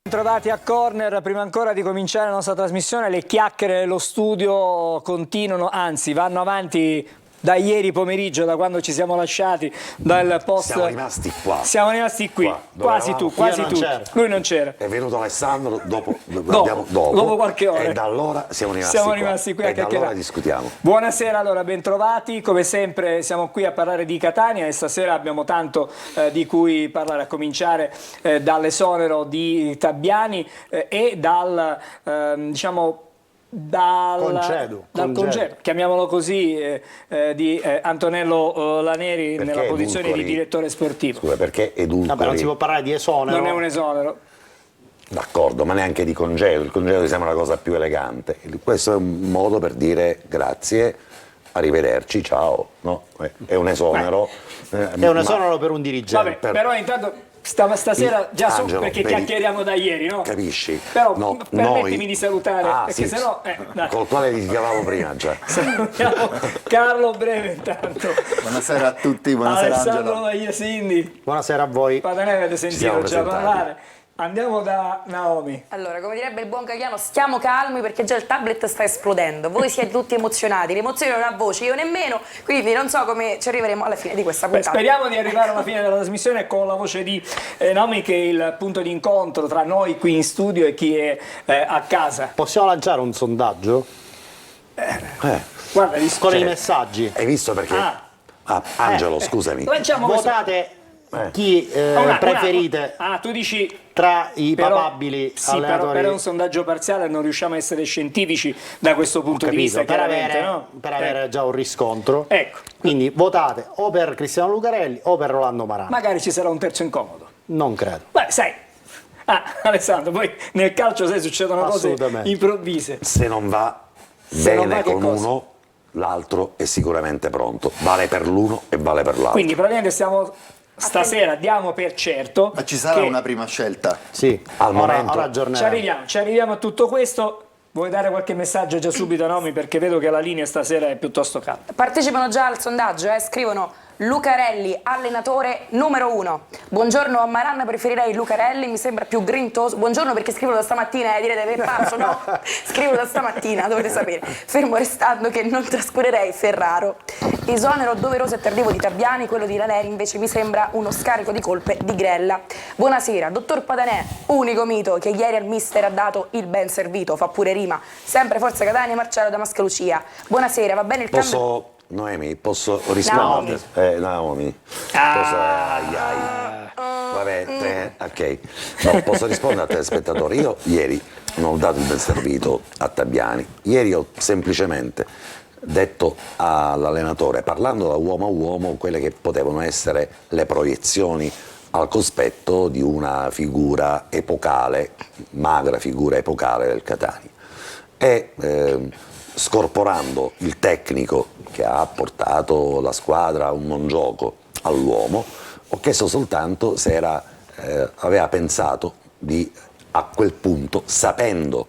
Trovati a Corner, prima ancora di cominciare la nostra trasmissione, le chiacchiere dello studio continuano, anzi vanno avanti da ieri pomeriggio, da quando ci siamo lasciati dal post. Siamo rimasti qua. Siamo rimasti qui, quasi tu, quasi tu. Lui non c'era. È venuto Alessandro dopo qualche ora. E da allora siamo rimasti qui a e da chiacchierare. allora discutiamo. Buonasera, allora, bentrovati. Come sempre siamo qui a parlare di Catania e stasera abbiamo tanto di cui parlare, a cominciare dall'esonero di Tabbiani e dal, dal congedo, chiamiamolo così, di Antonello Laneri Perché nella posizione di direttore sportivo. Scusa, perché edulcori? Vabbè, non si può parlare di esonero. Non è un esonero. D'accordo, ma neanche di congedo. Il congedo mi sembra la cosa più elegante. Questo è un modo per dire grazie, arrivederci, ciao. No? È un esonero. È un esonero per un dirigente. Vabbè, però intanto stasera già so Angelo, perché chiacchieriamo da ieri, no? Capisci? Però No, permettimi di salutare, perché sì, sennò col quale litigavamo prima già. salutiamo Carlo Breve intanto. Buonasera a tutti, buonasera Alessandro Angelo. Magliasindi. Buonasera a voi. Patanè, avete sentito siamo già presentati. parlare. Andiamo da Naomi. Allora, come direbbe il buon Cagliano, stiamo calmi perché già il tablet sta esplodendo. Voi siete tutti emozionati, l'emozione non ha voce, io nemmeno, quindi non so come ci arriveremo alla fine di questa puntata. Speriamo di arrivare alla fine della trasmissione con la voce di Naomi, che è il punto di incontro tra noi qui in studio e chi è a casa. Possiamo lanciare un sondaggio? Guarda, Con i messaggi. Hai visto perché? Angelo, scusami. Lanciamo questo. Votate chi preferite tu dici tra i però, papabili sì, allenatori. però è un sondaggio parziale, non riusciamo a essere scientifici da questo punto di vista, per chiaramente, avere, no? per avere già un riscontro. Ecco. Quindi votate o per Cristiano Lucarelli o per Rolando Marano. Magari ci sarà un terzo incomodo. Non credo. Beh, sai. Alessandro, poi nel calcio succedono cose improvvise. Se non va Se non bene va, che con cosa? uno, l'altro è sicuramente pronto. Vale per l'uno e vale per l'altro. Quindi praticamente stasera diamo per certo. Ma ci sarà che una prima scelta? Sì, Al momento ora ci aggiorneremo. arriviamo a tutto questo. Vuoi dare qualche messaggio già subito a Nomi, perché vedo che la linea stasera è piuttosto calda. Partecipano già al sondaggio, scrivono Lucarelli, allenatore numero 1. Buongiorno a Maran, preferirei Lucarelli, mi sembra più grintoso. Buongiorno perché scrivo da stamattina, direte per pazzo, no? Scrivo da stamattina, dovete sapere. Fermo restando che non trascurerei Ferraro. Esonero doveroso e tardivo di Tabbiani, quello di Laneri invece mi sembra uno scarico di colpe di Grella. Buonasera, dottor Patanè, unico mito che ieri al mister ha dato il ben servito, fa pure rima. Sempre Forza Catania, Marcello da Mascalucia. Buonasera, va bene il cambio? Noemi, posso rispondere? Naomi. Vabbè, ok. No, posso rispondere al telespettatore. Io ieri non ho dato il ben servito a Tabbiani. Ieri ho semplicemente detto all'allenatore, parlando da uomo a uomo, quelle che potevano essere le proiezioni al cospetto di una figura epocale, magra figura epocale del Catania. E scorporando il tecnico che ha portato la squadra a un non gioco all'uomo, ho chiesto soltanto se aveva pensato di, a quel punto, sapendo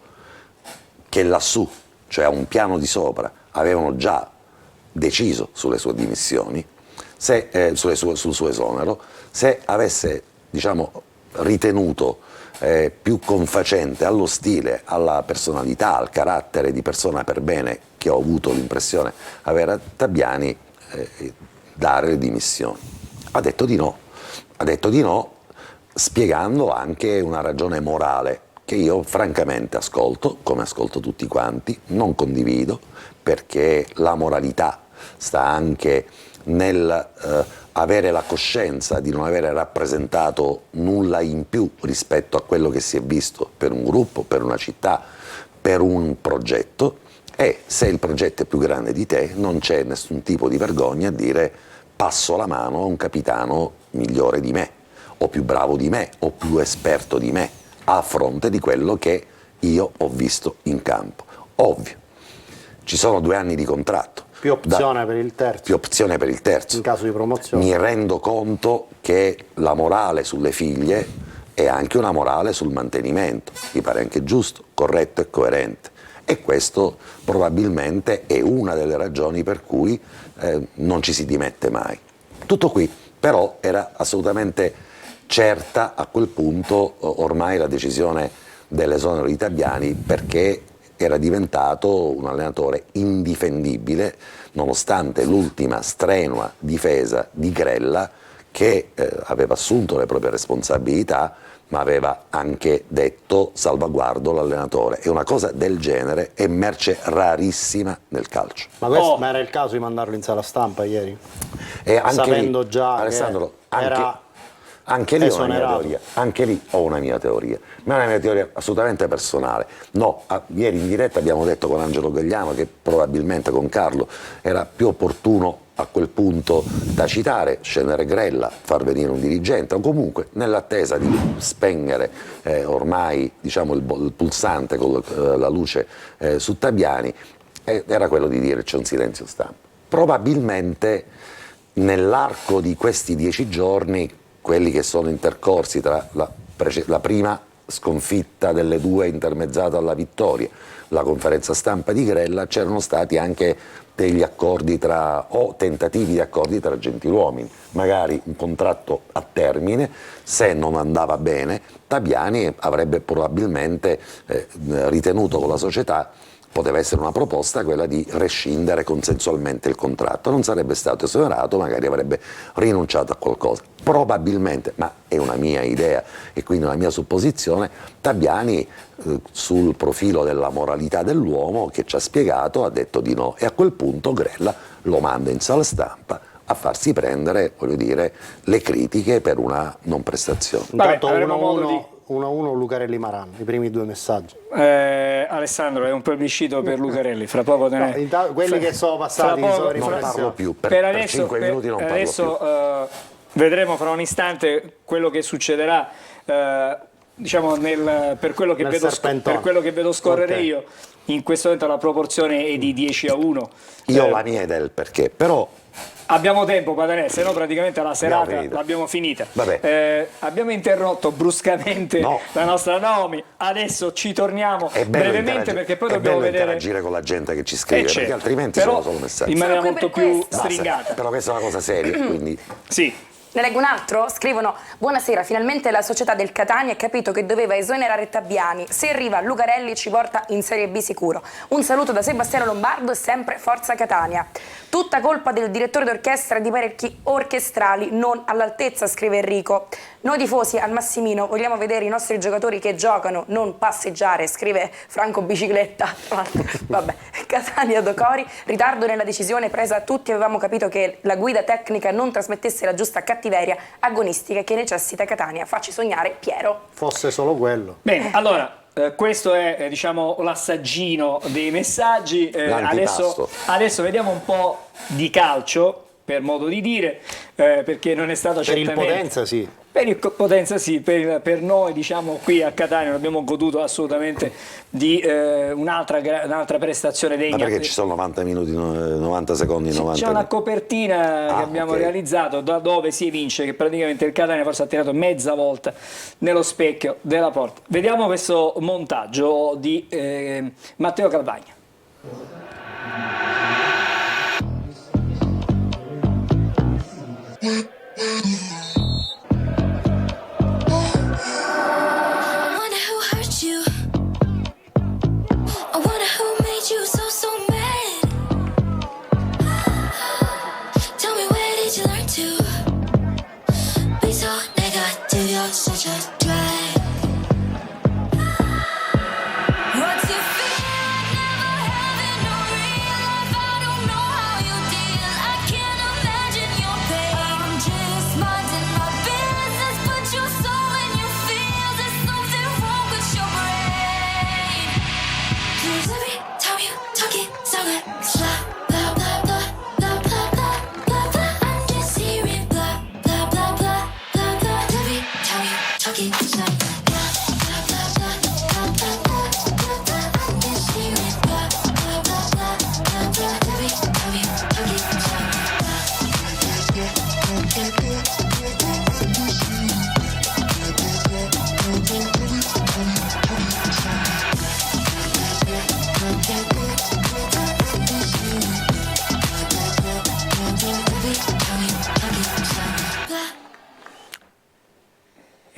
che lassù, cioè a un piano di sopra, avevano già deciso sulle sue dimissioni, sul suo esonero, se avesse, ritenuto più confacente allo stile, alla personalità, al carattere di persona per bene che ho avuto l'impressione avere a Tabbiani, dare le dimissioni. Ha detto di no, spiegando anche una ragione morale che io francamente ascolto, come ascolto tutti quanti, non condivido, perché la moralità sta anche nel avere la coscienza di non avere rappresentato nulla in più rispetto a quello che si è visto per un gruppo, per una città, per un progetto, e se il progetto è più grande di te non c'è nessun tipo di vergogna a dire passo la mano a un capitano migliore di me, o più bravo di me, o più esperto di me, a fronte di quello che io ho visto in campo. Ovvio, ci sono 2 anni di contratto. Più opzione per il terzo. Più opzione per il terzo. In caso di promozione. Mi rendo conto che la morale sulle figlie è anche una morale sul mantenimento. Mi pare anche giusto, corretto e coerente. E questo probabilmente è una delle ragioni per cui non ci si dimette mai. Tutto qui, però era assolutamente certa a quel punto ormai la decisione dell'esonero di Tabiani, perché era diventato un allenatore indifendibile nonostante l'ultima strenua difesa di Grella, che aveva assunto le proprie responsabilità ma aveva anche detto salvaguardo l'allenatore, e una cosa del genere è merce rarissima nel calcio. Ma era il caso di mandarlo in sala stampa ieri? E anche sapendo lì, già Alessandro, che era anche lì ho una mia esonerato. teoria, anche lì ho una mia teoria, ma è una mia teoria assolutamente personale. No, ieri in diretta abbiamo detto con Angelo Gagliano che probabilmente con Carlo era più opportuno a quel punto tacitare, scendere Grella, far venire un dirigente, o comunque nell'attesa di spegnere ormai diciamo il pulsante con la luce su Tabiani, era quello di dire c'è un silenzio stampa. Probabilmente nell'arco di questi 10 giorni, quelli che sono intercorsi tra la prima sconfitta delle due intermezzata alla vittoria, la conferenza stampa di Grella, c'erano stati anche degli accordi o tentativi di accordi tra gentiluomini, magari un contratto a termine. Se non andava bene, Tabiani avrebbe probabilmente ritenuto con la società, poteva essere una proposta quella di rescindere consensualmente il contratto, non sarebbe stato esonerato, magari avrebbe rinunciato a qualcosa. Probabilmente, ma è una mia idea e quindi una mia supposizione, Tabiani sul profilo della moralità dell'uomo che ci ha spiegato ha detto di no, e a quel punto Grella lo manda in sala stampa a farsi prendere, voglio dire, le critiche per una non prestazione. Intanto avremo modo di... 1-1 Lucarelli Maran, i primi due messaggi. Alessandro, è un plebiscito per Lucarelli, fra poco te ne... quelli che sono passati Non parlo più, per 5 minuti non parlo più. Vedremo fra un istante quello che succederà, diciamo per quello che vedo scorrere Ok. io. In questo momento la proporzione è di 10-1. Io ho la mia idea del perché, però Abbiamo tempo, Patanè, se no praticamente la serata finita. l'abbiamo finita. Vabbè. Abbiamo interrotto bruscamente No. la nostra Nomi, adesso ci torniamo è bello brevemente perché poi è dobbiamo bello vedere... interagire con la gente che ci scrive, perché certo. altrimenti Però sono solo messaggi. in maniera Sono qui molto per più questo. stringata. Però questa è una cosa seria, quindi Sì. Ne leggo un altro? Scrivono: buonasera, finalmente la società del Catania ha capito che doveva esonerare Tabiani. Se arriva Lucarelli ci porta in Serie B sicuro. Un saluto da Sebastiano Lombardo e sempre Forza Catania. Tutta colpa del direttore d'orchestra di parecchi orchestrali non all'altezza, scrive Enrico. Noi tifosi al Massimino vogliamo vedere i nostri giocatori che giocano, non passeggiare, scrive Franco Bicicletta. Tra l'altro, vabbè, Catania Docori, ritardo nella decisione presa, tutti avevamo capito che la guida tecnica non trasmettesse la giusta cattiveria agonistica che necessita Catania. Facci sognare Piero. Fosse solo quello. Bene, allora, questo è diciamo l'assaggino dei messaggi. L'antipasto. Adesso vediamo un po' di calcio, per modo di dire, perché non è stato Per certamente... il Potenza sì. Per il Potenza sì, per noi diciamo qui a Catania non abbiamo goduto assolutamente di un'altra prestazione degna. ma perché ci sono 90 minuti, 90 secondi, 90 C'è una copertina che abbiamo ok. realizzato da dove si evince che praticamente il Catania forse ha tirato mezza volta nello specchio della porta. Vediamo questo montaggio di Matteo Calvagna. I wonder who hurt you. I wonder who made you so mad. Tell me, where did you learn to be so negative? You're such a drag. What's your fear? Never having no real life. I don't know how you deal. I can't imagine your pain. I'm just my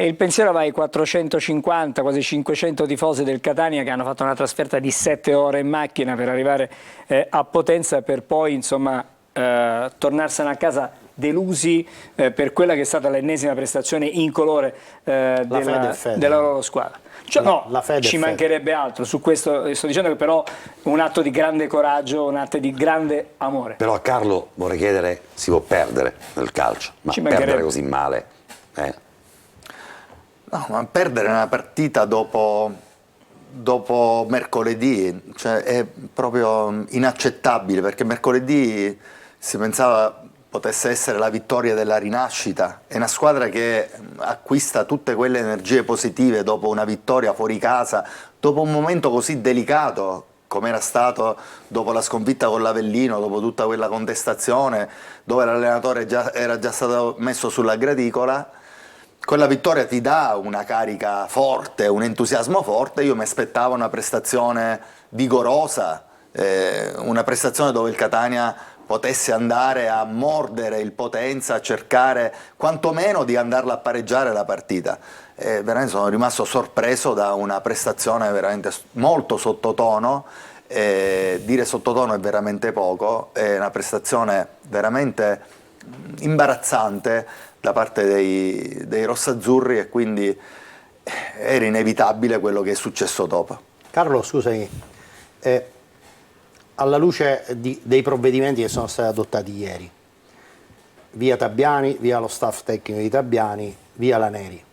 E il pensiero va ai 450, quasi 500 tifosi del Catania che hanno fatto una trasferta di 7 ore in macchina per arrivare a Potenza, per poi insomma tornarsene a casa delusi per quella che è stata l'ennesima prestazione incolore della loro squadra. Cioè, no, ci mancherebbe altro, su questo sto dicendo che però è un atto di grande coraggio, un atto di grande amore. Però a Carlo vorrei chiedere, si può perdere nel calcio, ma perdere così male? No, ma perdere una partita dopo mercoledì, cioè, è proprio inaccettabile, perché mercoledì si pensava potesse essere la vittoria della rinascita. È una squadra che acquista tutte quelle energie positive dopo una vittoria fuori casa, dopo un momento così delicato come era stato dopo la sconfitta con l'Avellino, dopo tutta quella contestazione dove l'allenatore era già stato messo sulla graticola. Quella vittoria ti dà una carica forte, un entusiasmo forte. Io mi aspettavo una prestazione vigorosa, una prestazione dove il Catania potesse andare a mordere il Potenza, a cercare quantomeno di andarla a pareggiare la partita. Veramente sono rimasto sorpreso da una prestazione veramente molto sottotono. Dire sottotono è veramente poco, è una prestazione veramente imbarazzante da parte dei rossazzurri, e quindi era inevitabile quello che è successo dopo. Carlo, scusami, alla luce dei provvedimenti che sono stati adottati ieri, via Tabbiani, via lo staff tecnico di Tabbiani, via Laneri,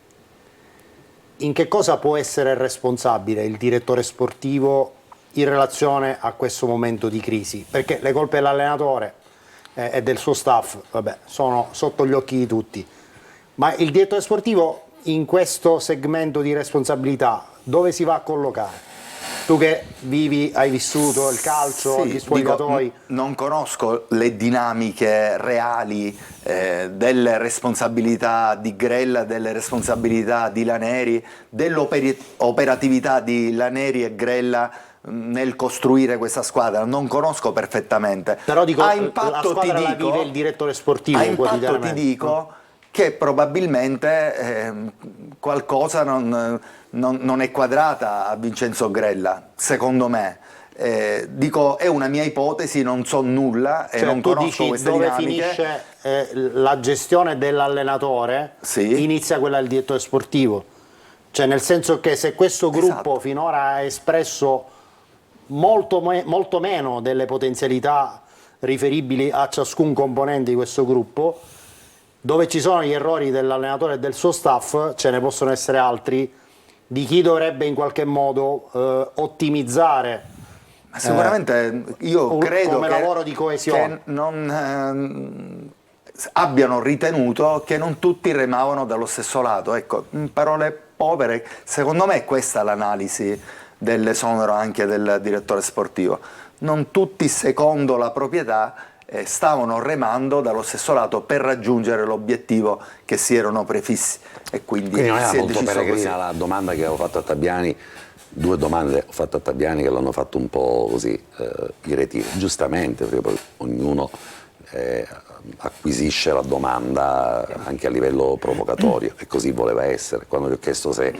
in che cosa può essere responsabile il direttore sportivo in relazione a questo momento di crisi? Perché le colpe dell'allenatore e del suo staff, vabbè, sono sotto gli occhi di tutti, ma il direttore sportivo in questo segmento di responsabilità dove si va a collocare? Tu che hai vissuto il calcio, sì, gli spogliatoi. Non conosco le dinamiche reali delle responsabilità di Grella, delle responsabilità di Laneri, dell'operatività di Laneri e Grella nel costruire questa squadra. Non conosco perfettamente. Però dico, a impatto la squadra la vive il direttore sportivo a impatto ti quotidianamente. dico che probabilmente qualcosa non è quadrata a Vincenzo Grella, secondo me. Dico, è una mia ipotesi, non so nulla e Cioè, non tu conosco dici queste dove dinamiche. finisce la gestione dell'allenatore, Sì. inizia quella del direttore sportivo. Cioè, nel senso che se questo gruppo Esatto. finora ha espresso molto meno delle potenzialità riferibili a ciascun componente di questo gruppo, dove ci sono gli errori dell'allenatore e del suo staff, ce ne possono essere altri di chi dovrebbe in qualche modo ottimizzare. Ma sicuramente io credo come lavoro di coesione. che non abbiano ritenuto che non tutti remavano dallo stesso lato. Ecco, in parole povere, secondo me è questa l'analisi dell'esonero anche del direttore sportivo. Non tutti, secondo la proprietà, stavano remando dallo stesso lato per raggiungere l'obiettivo che si erano prefissi, e quindi non era si è molto deciso peregrina così. la domanda che avevo fatto a Tabbiani, 2 domande ho fatto a Tabbiani che l'hanno fatto un po' così irretire, giustamente, perché poi ognuno acquisisce la domanda anche a livello provocatorio, e così voleva essere. Quando gli ho chiesto se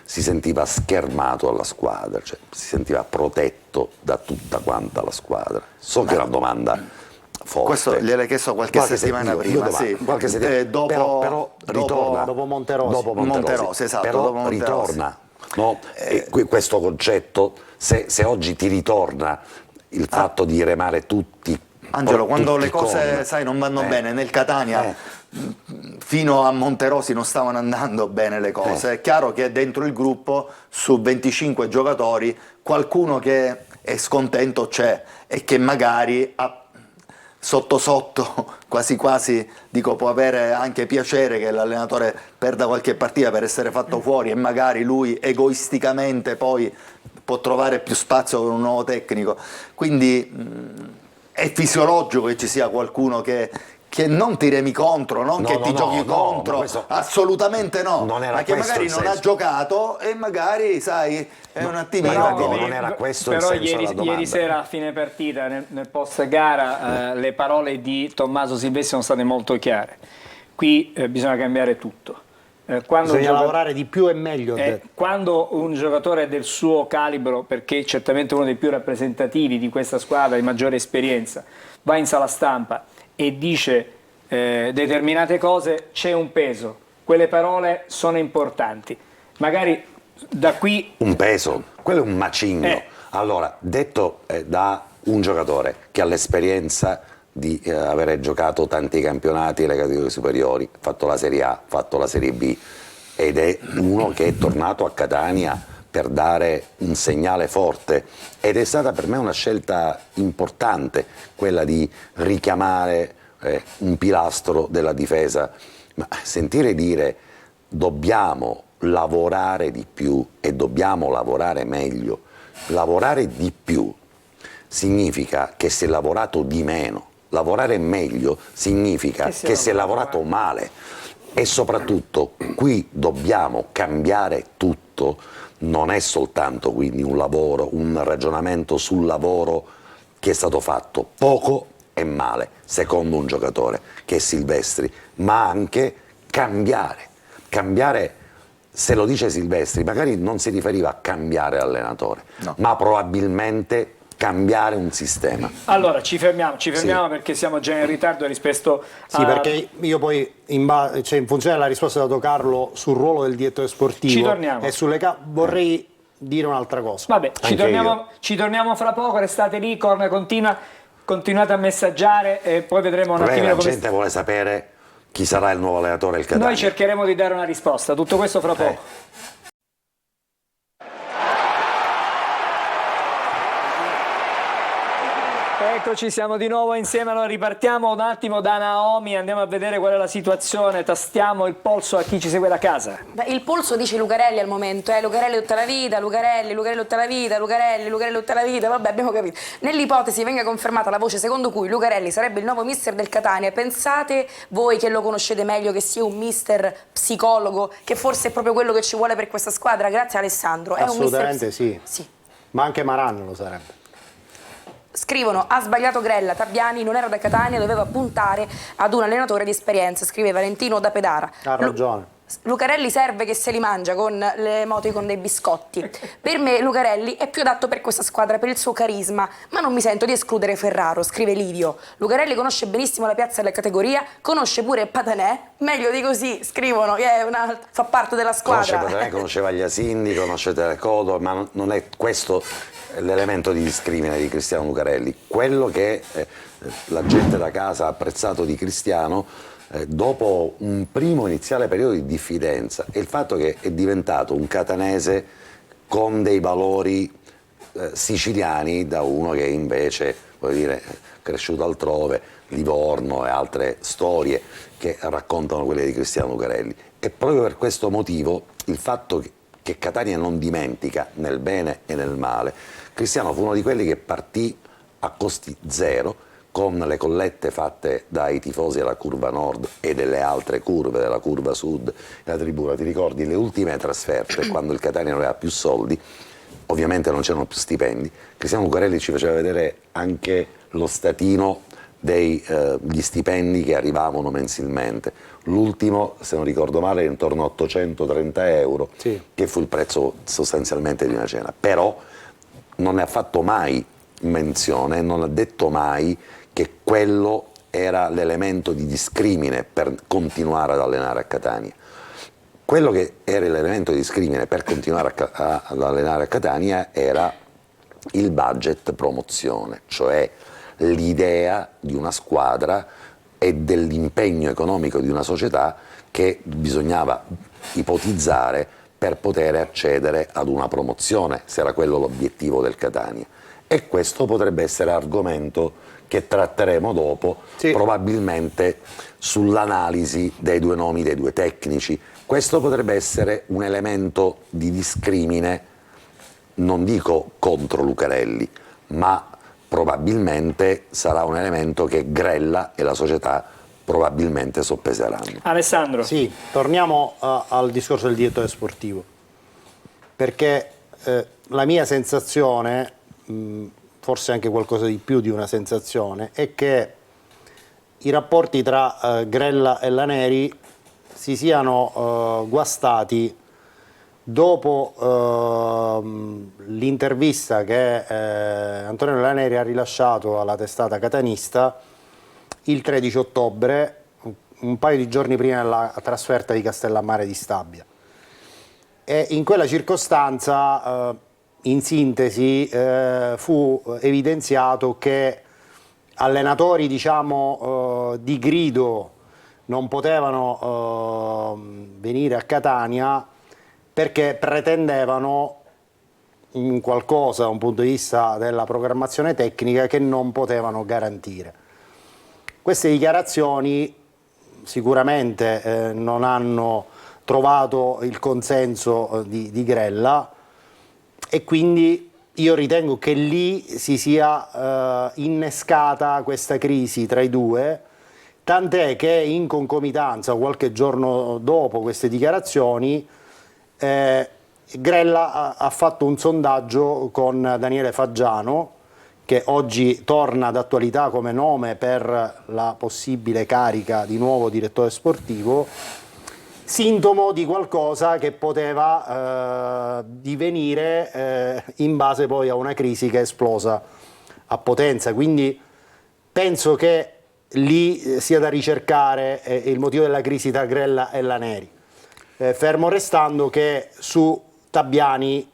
si sentiva schermato alla squadra, cioè si sentiva protetto da tutta quanta la squadra. So che è una domanda forte. Questo gliel'hai chiesto qualche settimana prima, sì. Qualche settimana. Però ritorna dopo Monterosi. dopo Monterosi, esatto, però dopo Monterosi. ritorna, no? E questo concetto, se oggi ti ritorna il fatto di remare tutti, Angelo, quando tutti le cose, con, sai, non vanno bene, nel Catania fino a Monterosi non stavano andando bene le cose, è chiaro che dentro il gruppo, su 25 giocatori, qualcuno che è scontento c'è, e che magari sotto sotto, quasi quasi, dico, può avere anche piacere che l'allenatore perda qualche partita per essere fatto fuori, e magari lui egoisticamente poi può trovare più spazio con un nuovo tecnico. Quindi è fisiologico che ci sia qualcuno che non ti remi contro, non che ti giochi contro, questo assolutamente no, non era ma che questo magari il non ha senso. giocato e magari, sai, è un attimino però che... non era questo il però senso della domanda. ieri sera a fine partita, nel post gara, le parole di Tommaso Silvestri sono state molto chiare. Qui bisogna cambiare tutto. quando Bisogna lavorare di più e meglio. quando un giocatore del suo calibro, perché certamente uno dei più rappresentativi di questa squadra, di maggiore esperienza, va in sala stampa e dice determinate cose, c'è un peso, quelle parole sono importanti. Magari da qui... Un peso, quello è un macigno. Allora, detto da un giocatore che ha l'esperienza di avere giocato tanti campionati alle categorie superiori, fatto la Serie A, fatto la Serie B, ed è uno che è tornato a Catania per dare un segnale forte, ed è stata per me una scelta importante quella di richiamare un pilastro della difesa. Ma sentire dire dobbiamo lavorare di più e dobbiamo lavorare meglio, lavorare di più significa che si è lavorato di meno, lavorare meglio significa che si è lavorato male, e soprattutto qui dobbiamo cambiare tutto. Non è soltanto quindi un lavoro, un ragionamento sul lavoro che è stato fatto poco e male, secondo un giocatore che è Silvestri, ma anche cambiare. Se lo dice Silvestri, magari non si riferiva a cambiare allenatore, ma probabilmente cambiare un sistema. Allora ci fermiamo perché siamo già in ritardo rispetto a... Sì, perché io poi in funzione della risposta che ha dato Carlo sul ruolo del direttore sportivo Ci torniamo. e sulle vorrei dire un'altra cosa. Vabbè, ci torniamo fra poco, restate lì, Corner continua, continuate a messaggiare e poi vedremo un attimino La come... gente vuole sapere chi sarà il nuovo allenatore del Catania. Noi cercheremo di dare una risposta, tutto questo fra poco. Eccoci, siamo di nuovo insieme. Allora ripartiamo un attimo da Naomi, andiamo a vedere qual è la situazione, tastiamo il polso a chi ci segue da casa. Beh, il polso dice Lucarelli al momento, Lucarelli tutta la vita, Lucarelli tutta la vita, Lucarelli tutta la vita, vabbè, abbiamo capito. Nell'ipotesi venga confermata la voce secondo cui Lucarelli sarebbe il nuovo mister del Catania, pensate voi che lo conoscete meglio che sia un mister psicologo, che forse è proprio quello che ci vuole per questa squadra? Grazie Alessandro. Assolutamente sì. Ma anche Maran lo sarebbe. Scrivono, ha sbagliato Grella, Tabbiani non era da Catania, doveva puntare ad un allenatore di esperienza, scrive Valentino da Pedara. Ha ragione. Lucarelli serve che se li mangia con le emoticon dei biscotti. Per me Lucarelli è più adatto per questa squadra per il suo carisma, ma non mi sento di escludere Ferraro, scrive Livio. Lucarelli conosce benissimo la piazza della categoria, conosce pure Patanè, meglio di così, scrivono, che fa parte della squadra. Conosce Patanè, conosce Vagliasindi, conosce Telecodo, ma non è questo l'elemento di discrimine di Cristiano Lucarelli. Quello che la gente da casa ha apprezzato di Cristiano dopo un primo iniziale periodo di diffidenza è il fatto che è diventato un catanese con dei valori siciliani, da uno che invece, voglio dire, cresciuto altrove, Livorno e altre storie che raccontano quelle di Cristiano Lucarelli. E proprio per questo motivo il fatto che Catania non dimentica nel bene e nel male. Cristiano fu uno di quelli che partì a costi zero, con le collette fatte dai tifosi della curva nord e delle altre curve, della curva sud e la tribuna. Ti ricordi le ultime trasferte, quando il Catania non aveva più soldi, ovviamente non c'erano più stipendi, Cristiano Lucarelli ci faceva vedere anche lo statino degli stipendi che arrivavano mensilmente. L'ultimo, se non ricordo male, intorno a 830 euro, sì, che fu il prezzo sostanzialmente di una cena. Però non ne ha fatto mai menzione, non ha detto mai che quello era l'elemento di discrimine per continuare ad allenare a Catania. Quello che era l'elemento di discrimine per continuare ad allenare a Catania era il budget promozione, cioè l'idea di una squadra e dell'impegno economico di una società che bisognava ipotizzare per poter accedere ad una promozione, se era quello l'obiettivo del Catania. E questo potrebbe essere argomento che tratteremo dopo, sì, probabilmente sull'analisi dei due nomi dei due tecnici. Questo potrebbe essere un elemento di discrimine, non dico contro Lucarelli, ma probabilmente sarà un elemento che Grella e la società probabilmente soppeseranno. Alessandro. Sì, torniamo al discorso del direttore sportivo, perché la mia sensazione, forse anche qualcosa di più di una sensazione, è che i rapporti tra Grella e Laneri si siano guastati dopo l'intervista che Antonio Laneri ha rilasciato alla testata catanista il 13 ottobre, un paio di giorni prima della trasferta di Castellammare di Stabia. E in quella circostanza, in sintesi, fu evidenziato che allenatori, diciamo, di grido non potevano venire a Catania perché pretendevano un qualcosa da un punto di vista della programmazione tecnica che non potevano garantire. Queste dichiarazioni sicuramente non hanno trovato il consenso di Grella, e quindi io ritengo che lì si sia innescata questa crisi tra i due, tant'è che in concomitanza, qualche giorno dopo queste dichiarazioni, Grella ha fatto un sondaggio con Daniele Faggiano, che oggi torna d'attualità come nome per la possibile carica di nuovo direttore sportivo, sintomo di qualcosa che poteva divenire in base poi a una crisi che è esplosa a potenza. Quindi penso che lì sia da ricercare il motivo della crisi tra Grella e Laneri, fermo restando che su Tabiani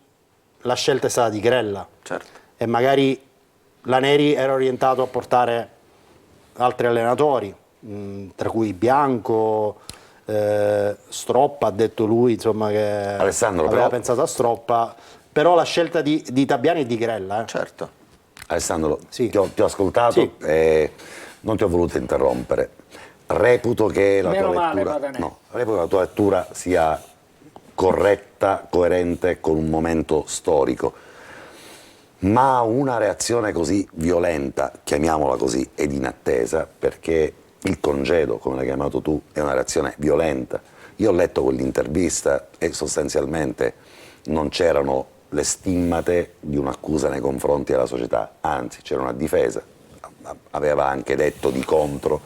la scelta è stata di Grella, Certo. e magari Laneri era orientato a portare altri allenatori, tra cui Bianco, Stroppa, ha detto lui, insomma, che Alessandro, aveva però, pensato a Stroppa, però la scelta di Tabiani è di Grella. Certo. Alessandro, Sì. ti ho ascoltato Sì. e non ti ho voluto interrompere. Reputo che la Meno tua male, lettura, Patanè. no, reputo che la tua lettura sia corretta, coerente con un momento storico, ma una reazione così violenta, chiamiamola così, ed inattesa, perché il congedo, come l'hai chiamato tu, è una reazione violenta. Io ho letto quell'intervista e sostanzialmente non c'erano le stimmate di un'accusa nei confronti della società, anzi c'era una difesa. Aveva anche detto di contro: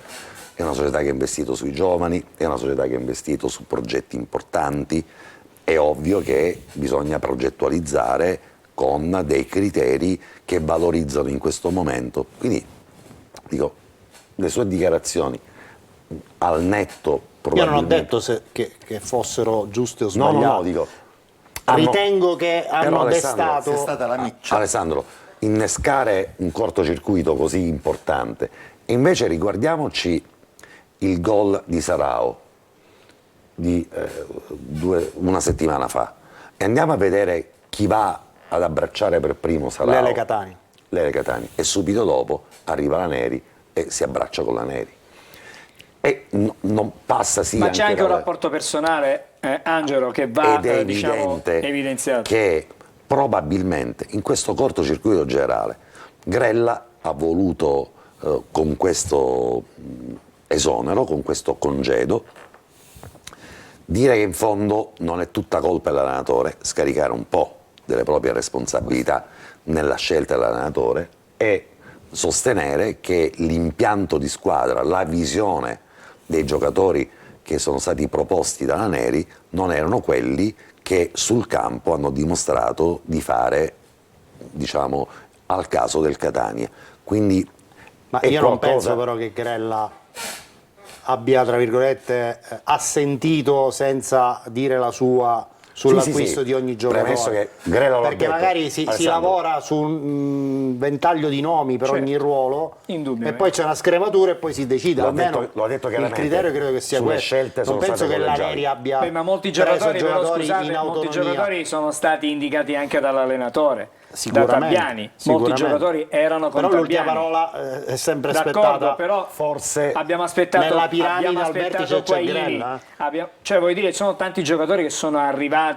è una società che ha investito sui giovani, è una società che ha investito su progetti importanti, è ovvio che bisogna progettualizzare con dei criteri che valorizzano in questo momento. Quindi dico, le sue dichiarazioni al netto Io probabilmente... non ho detto che fossero giuste o No, sbagliate. dico... Ritengo che hanno destato... C'è stata la miccia. Alessandro, innescare un cortocircuito così importante. E invece riguardiamoci il gol di Sarao di una settimana fa e andiamo a vedere chi va ad abbracciare per primo Sarao. Lele Catani. Lele Catani. E subito dopo arriva la Neri e si abbraccia con la Neri. E non passa sì. Ma c'è anche un dalla- rapporto personale, Angelo, che va ed è diciamo, evidente evidenziato. che probabilmente in questo cortocircuito generale Grella ha voluto con questo esonero, con questo congedo, dire che in fondo non è tutta colpa dell'allenatore, scaricare un po' delle proprie responsabilità nella scelta dell'allenatore e sostenere che l'impianto di squadra, la visione dei giocatori che sono stati proposti dalla Neri non erano quelli che sul campo hanno dimostrato di fare, diciamo, al caso del Catania. Quindi Ma è io non qualcosa- penso però che Grella abbia, tra virgolette, assentito senza dire la sua sull'acquisto sì. di ogni giocatore. Premesso che Grella l'ha perché detto. magari si Alessandro. lavora su un ventaglio di nomi per Certo. ogni ruolo, e Indubbiamente. poi c'è una scrematura e poi si decide. Lo ha Almeno detto- lo ha detto il chiaramente. criterio credo che sia Sulle questo. scelte Non sono penso state che la collegiali. Neri abbia Ma molti preso giocatori, però, giocatori scusate, in molti autonomia. giocatori sono stati indicati anche dall'allenatore, da Sicuramente, Tabiani. Molti sicuramente. giocatori erano con Però l'ultima Tabiani. parola è sempre D'accordo, aspettata. però forse abbiamo aspettato, nella piramide abbiamo al vertice aspettato c'è Guaini. Grella, Cioè, vuoi dire, ci sono tanti giocatori che sono arrivati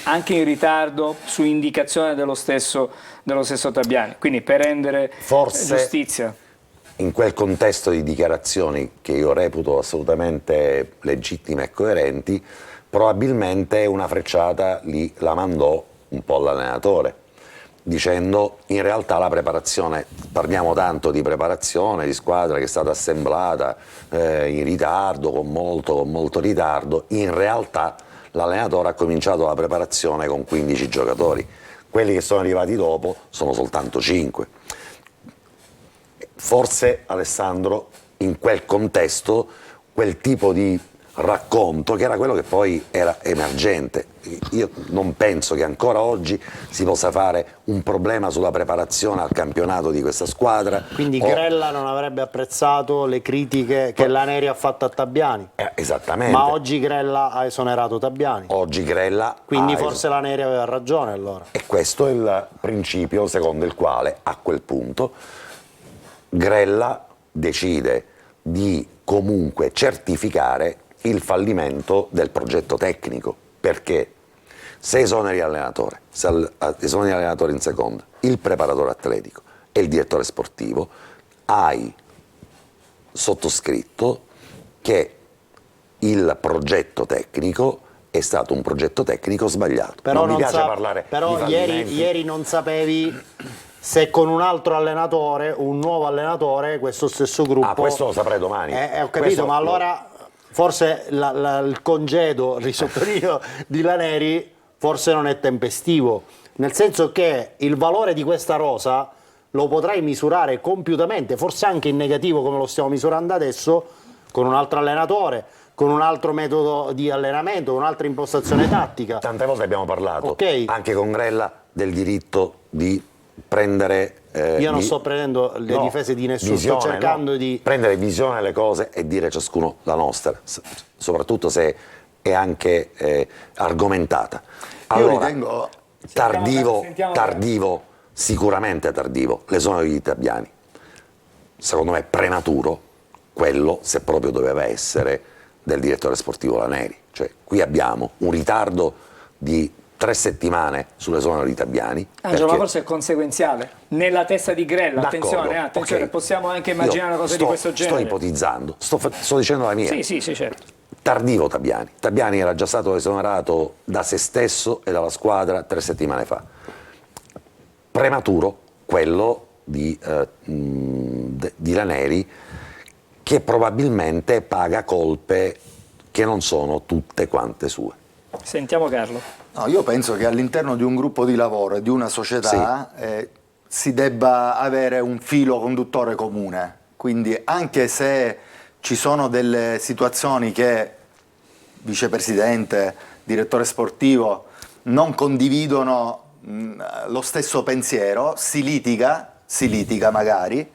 anche in ritardo su indicazione dello stesso Tabiani, quindi per rendere Forse- giustizia. in quel contesto di dichiarazioni che io reputo assolutamente legittime e coerenti, probabilmente una frecciata lì la mandò un po' l'allenatore, dicendo in realtà la preparazione, parliamo tanto di preparazione di squadra che è stata assemblata in ritardo, con molto ritardo, in realtà l'allenatore ha cominciato la preparazione con 15 giocatori, quelli che sono arrivati dopo sono soltanto 5. Forse Alessandro in quel contesto quel tipo di racconto che era quello che poi era emergente. Io non penso che ancora oggi si possa fare un problema sulla preparazione al campionato di questa squadra. Quindi Grella non avrebbe apprezzato le critiche che la Neri ha fatto a Tabbiani. Esattamente. Ma oggi Grella ha esonerato Tabbiani. Oggi Grella Quindi forse la Neri aveva ragione allora. E questo è il principio secondo il quale a quel punto Grella decide di comunque certificare il fallimento del progetto tecnico, perché se esoneri l'allenatore, esoneri l'allenatore in seconda, il preparatore atletico e il direttore sportivo, hai sottoscritto che il progetto tecnico è stato un progetto tecnico sbagliato. Però non mi piace parlare però di fallimenti. ieri non sapevi se con un altro allenatore, un nuovo allenatore, questo stesso gruppo... Ah, questo lo saprei domani. Ho capito, Questo ma allora forse il congedo, risottolineo, di Laneri forse non è tempestivo, nel senso che il valore di questa rosa lo potrai misurare compiutamente, forse anche in negativo come lo stiamo misurando adesso, con un altro allenatore, con un altro metodo di allenamento, un'altra impostazione tattica. Tante volte abbiamo parlato, Ok. anche con Grella, del diritto di prendere... Io non sto prendendo le difese di nessuno, visione, sto cercando di... prendere visione alle cose e dire ciascuno la nostra, soprattutto se è anche argomentata. Allora, Io ritengo... tardivo, sicuramente tardivo, l'esonero di Tabbiani. Secondo me prematuro, quello se proprio doveva essere del direttore sportivo Laneri. Cioè, qui abbiamo un ritardo di 3 settimane sull'esonero di Tabbiani. Angelo, ma forse è conseguenziale nella testa di Grella. Attenzione, okay. Possiamo anche immaginare una cosa di questo genere. Sto ipotizzando, sto dicendo la mia. Sì, certo. Tardivo Tabbiani. Tabbiani era già stato esonerato da se stesso e dalla squadra 3 settimane fa. Prematuro quello di Laneri, che probabilmente paga colpe che non sono tutte quante sue. Sentiamo Carlo. No, io penso che all'interno di un gruppo di lavoro e di una società si debba avere un filo conduttore comune, quindi anche se ci sono delle situazioni che vicepresidente, direttore sportivo non condividono lo stesso pensiero, si litiga magari,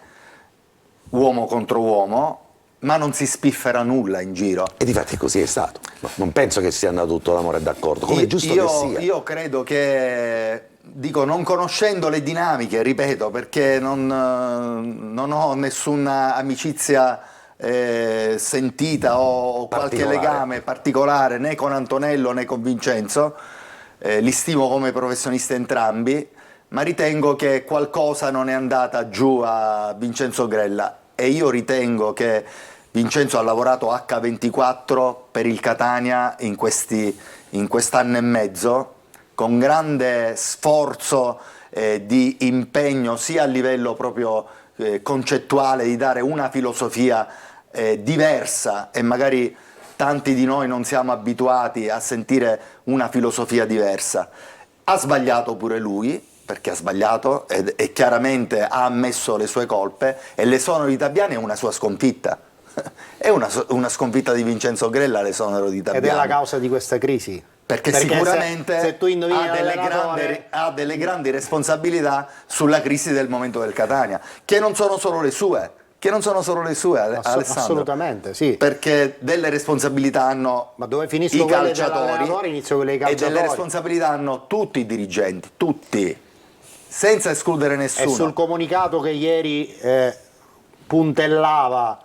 uomo contro uomo, ma non si spiffera nulla in giro. E difatti così è stato. Non penso che sia andato tutto l'amore d'accordo, come è giusto che sia. Io credo che, dico, non conoscendo le dinamiche, ripeto, perché non ho nessuna amicizia sentita o qualche legame particolare né con Antonello né con Vincenzo, li stimo come professionisti entrambi, ma ritengo che qualcosa non è andata giù a Vincenzo Grella e io ritengo che Vincenzo ha lavorato H24 per il Catania in quest'anno e mezzo con grande sforzo di impegno sia a livello proprio concettuale di dare una filosofia diversa e magari tanti di noi non siamo abituati a sentire una filosofia diversa. Ha sbagliato pure lui, perché ha sbagliato e chiaramente ha ammesso le sue colpe e l'esonero di Tabbiani è una sua sconfitta. È una sconfitta di Vincenzo Grella l'esonero di Tabbiani. Ed è la causa di questa crisi. Perché sicuramente se tu indovini ha delle grandi responsabilità sulla crisi del momento del Catania, che non sono solo le sue. Alessandro. Assolutamente, sì. Perché delle responsabilità hanno Ma dove finiscono i quelle calciatori dell'allenatore, inizio quelle dei calciatori. e delle responsabilità hanno tutti i dirigenti, tutti, senza escludere nessuno. E sul comunicato che ieri puntellava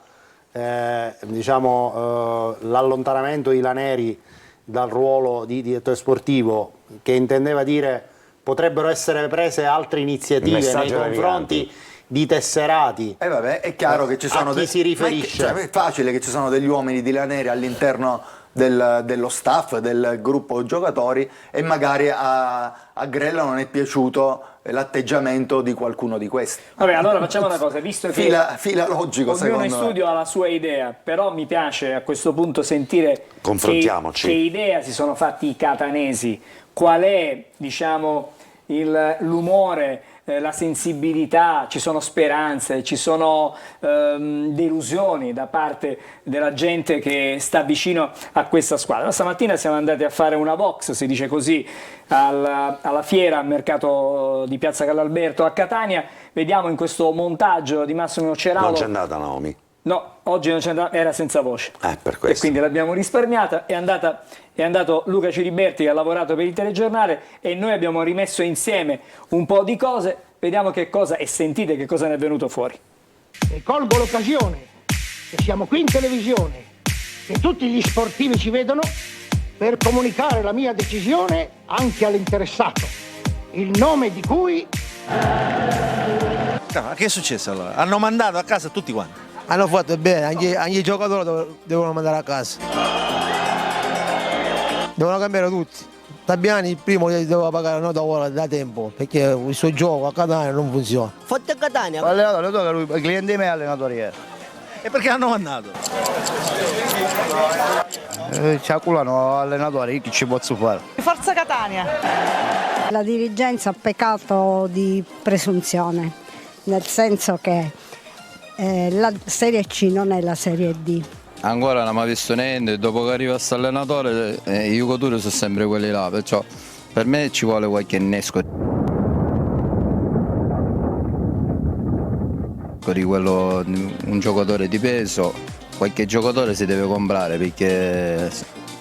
l'allontanamento di Laneri dal ruolo di direttore sportivo, che intendeva dire potrebbero essere prese altre iniziative nei confronti di tesserati. Vabbè, è chiaro che ci sono a chi si riferisce? È facile che ci sono degli uomini di Laneri all'interno dello staff, del gruppo giocatori, e magari a Grella non è piaciuto l'atteggiamento di qualcuno di questi. Vabbè, allora facciamo una cosa, visto che Fila logico, ognuno secondo in me. studio ha la sua idea, però mi piace a questo punto sentire Confrontiamoci. che idea si sono fatti i catanesi, qual è, diciamo, l'umore, la sensibilità, ci sono speranze, ci sono delusioni da parte della gente che sta vicino a questa squadra. Stamattina siamo andati a fare una box, si dice così, alla fiera, al mercato di Piazza Carlalberto a Catania. Vediamo in questo montaggio di Massimo Ceraulo. Non c'è andata Naomi? No, oggi non c'è andata, era senza voce. Per E questo. quindi l'abbiamo risparmiata, è andato Luca Ciriberti che ha lavorato per il telegiornale e noi abbiamo rimesso insieme un po' di cose, vediamo che cosa, e sentite che cosa ne è venuto fuori. E colgo l'occasione che siamo qui in televisione e tutti gli sportivi ci vedono per comunicare la mia decisione anche all'interessato, il nome di cui... Ma che è successo allora? Hanno mandato a casa tutti quanti. Hanno fatto bene, anche i giocatori devono mandare a casa. Devono cambiare tutti. Tabiani il primo gli doveva pagare una nota ora da tempo, perché il suo gioco a Catania non funziona. Forte a Catania. Allenatore, tocca lui, i clienti miei allenatori era. E perché hanno mandato? Ci acculano allenatori, che ci posso fare? Forza Catania. La dirigenza ha peccato di presunzione, nel senso che la Serie C non è la Serie D. Ancora non abbiamo visto niente, dopo che arriva questo allenatore i giocatori sono sempre quelli là, perciò per me ci vuole qualche innesco di quello, un giocatore di peso, qualche giocatore si deve comprare perché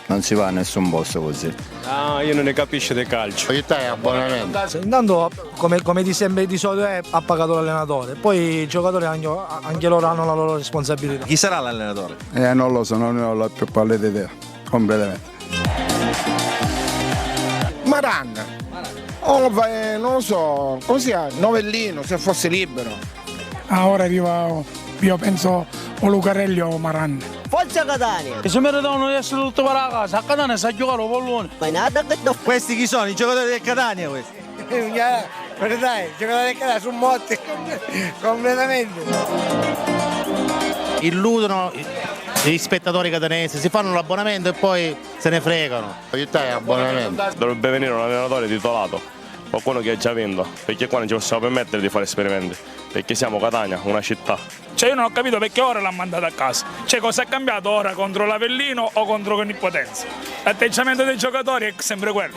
non si va a nessun posto così. No, io non ne capisco di calcio. Io te abbonamento. Intanto, come di sempre di solito ha pagato l'allenatore, poi i giocatori anche loro hanno la loro responsabilità. Chi sarà l'allenatore? Non lo so, non ne ho la più pallida idea, completamente. Maranna. Non lo so, così Novellino, se fosse libero. Ora io penso o Lucarelli o Maranna. Forza Catania. E se meritavano di essere tutto per la casa, a Catania sa giocare il pallone. Ma nada che do. Questi chi sono? I giocatori del Catania questi? Dai, i giocatori del Catania sono morti completamente. Illudono gli spettatori catanesi, si fanno l'abbonamento e poi se ne fregano. Io te abbonamento. Dovrebbe venire un allenatore titolato, qualcuno che ha già vinto, perché qua non ci possiamo permettere di fare esperimenti, perché siamo Catania, una città. Cioè io non ho capito perché ora l'ha mandato a casa. Cioè cosa è cambiato ora contro l'Avellino o contro Conipotenza? L'atteggiamento dei giocatori è sempre quello.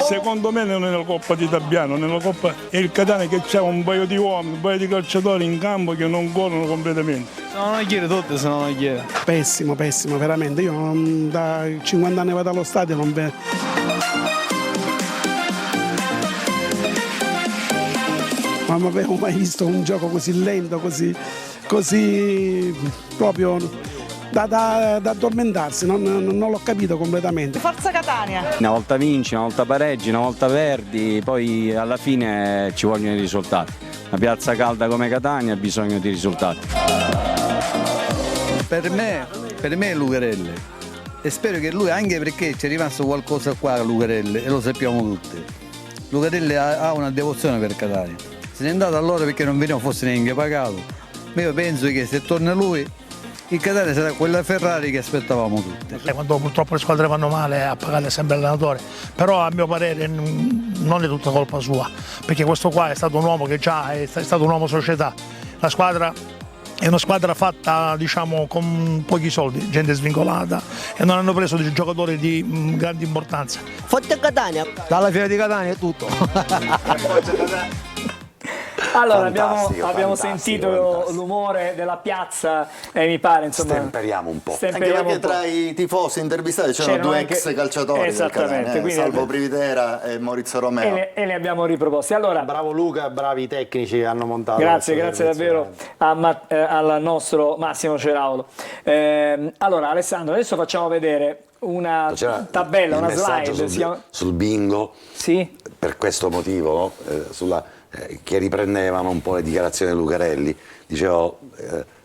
Secondo me non è la Coppa di Tabiano, nella Coppa è il Catania che c'ha un paio di uomini, un paio di calciatori in campo che non corrono completamente. No, non chiede tutte, se no non chiede. Pessimo, veramente. Io da 50 anni vado allo stadio non vedo. Ma non avevo mai visto un gioco così lento, così proprio da addormentarsi, non l'ho capito completamente. Forza Catania! Una volta vinci, una volta pareggi, una volta perdi, poi alla fine ci vogliono i risultati. Una piazza calda come Catania ha bisogno di risultati. Per me è Lucarelli. E spero che lui, anche perché c'è rimasto qualcosa qua a Lucarelli, e lo sappiamo tutti. Lucarelli ha una devozione per Catania. Se n'è andato allora perché non veniva fosse neanche pagato. Ma io penso che se torna lui, il Catania sarà quella Ferrari che aspettavamo tutti. Quando purtroppo le squadre vanno male a pagare sempre l'allenatore, però a mio parere non è tutta colpa sua, perché questo qua è stato un uomo che già è stato un uomo società. La squadra è una squadra fatta, diciamo, con pochi soldi, gente svincolata, e non hanno preso dei giocatori di grande importanza. Forte Catania. Dalla fiera di Catania è tutto. Allora Fantastico, abbiamo fantastico, sentito fantastico. l'umore della piazza e mi pare insomma Stemperiamo un po'. Anche stemperiamo perché un po'. tra i tifosi intervistati c'erano due anche- ex calciatori del Esattamente, Catania, quindi Salvo Privitera e Maurizio Romeo. e li abbiamo riproposti. Allora, Bravo Luca, bravi tecnici che hanno montato. grazie questo davvero servizio. al nostro Massimo Ceraulo. Allora Alessandro, adesso facciamo vedere una C'era tabella, il una messaggio slide. sul bingo, Sì? per questo motivo, che riprendevano un po' le dichiarazioni di Lucarelli. Dicevo,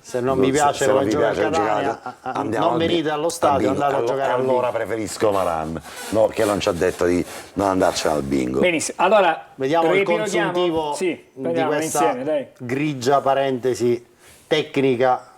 Se non vi piace come gioca il Catania, non venite allo stadio, andate a giocare al bingo. Allora preferisco Maran, no, che non ci ha detto di non andarcene al bingo. Benissimo, allora vediamo il consuntivo di questa grigia parentesi tecnica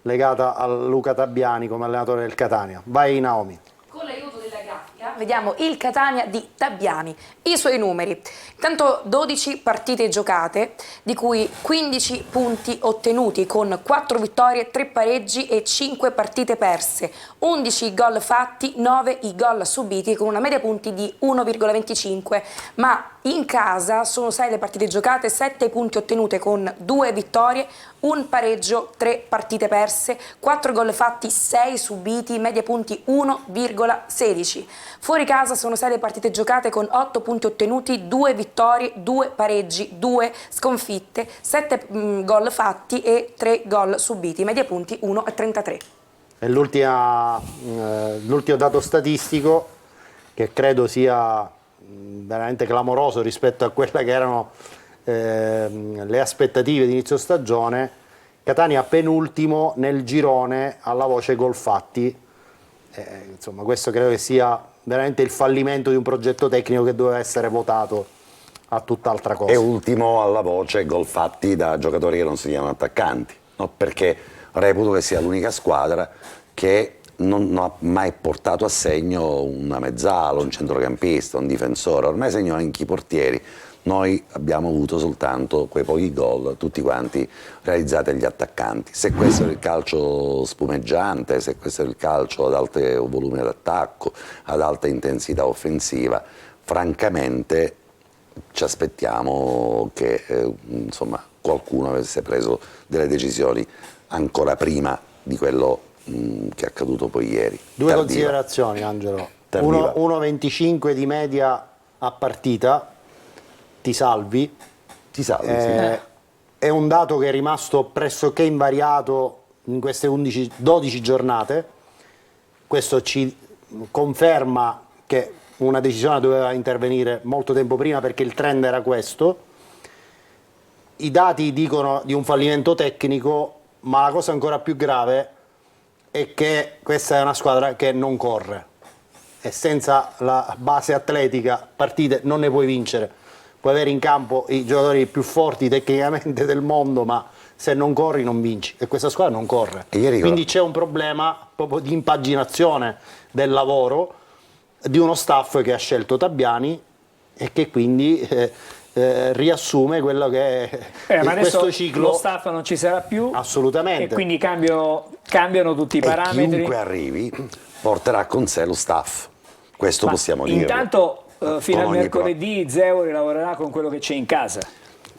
legata a Luca Tabbiani come allenatore del Catania. Vai Naomi. Con l'aiuto della grafica vediamo il Catania di Tabbiani, i suoi numeri. Intanto 12 partite giocate, di cui 15 punti ottenuti con 4 vittorie, 3 pareggi e 5 partite perse, 11 gol fatti, 9 i gol subiti con una media punti di 1,25, ma in casa sono 6 le partite giocate, 7 punti ottenute con 2 vittorie, 1 pareggio, 3 partite perse, 4 gol fatti, 6 subiti, media punti 1,16. Fuori casa sono 6 le partite giocate con 8 punti ottenuti, 2 vittorie, 2 pareggi, 2 sconfitte, 7 gol fatti e 3 gol subiti, media punti 1,33. E l'ultimo dato statistico che credo sia veramente clamoroso rispetto a quelle che erano le aspettative di inizio stagione. Catania penultimo nel girone alla voce gol fatti, insomma questo credo che sia veramente il fallimento di un progetto tecnico che doveva essere votato a tutt'altra cosa. E ultimo alla voce gol fatti da giocatori che non si chiamano attaccanti, no? Perché reputo che sia l'unica squadra che non ha mai portato a segno una mezzala, un centrocampista, un difensore, ormai segnano anche i portieri. Noi abbiamo avuto soltanto quei pochi gol, tutti quanti realizzati agli attaccanti. Se questo è il calcio spumeggiante, se questo è il calcio ad alto volume d'attacco, ad alta intensità offensiva, francamente ci aspettiamo che insomma, qualcuno avesse preso delle decisioni ancora prima di quello che è accaduto poi ieri. Due considerazioni, Angelo. 1,25 di media a partita. Ti salvi, sì. È un dato che è rimasto pressoché invariato in queste 12 giornate. Questo ci conferma che una decisione doveva intervenire molto tempo prima, perché il trend era questo. I dati dicono di un fallimento tecnico, ma la cosa ancora più grave è che questa è una squadra che non corre e senza la base atletica partite non ne puoi vincere. Puoi avere in campo i giocatori più forti tecnicamente del mondo, ma se non corri non vinci, e questa squadra non corre. Quindi c'è un problema proprio di impaginazione del lavoro di uno staff che ha scelto Tabbiani e che quindi riassume quello che è ma questo ciclo. Lo staff non ci sarà più, assolutamente, e quindi cambiano tutti i parametri. Chiunque arrivi porterà con sé lo staff, questo possiamo dire. Intanto fino al mercoledì Zeoli lavorerà con quello che c'è in casa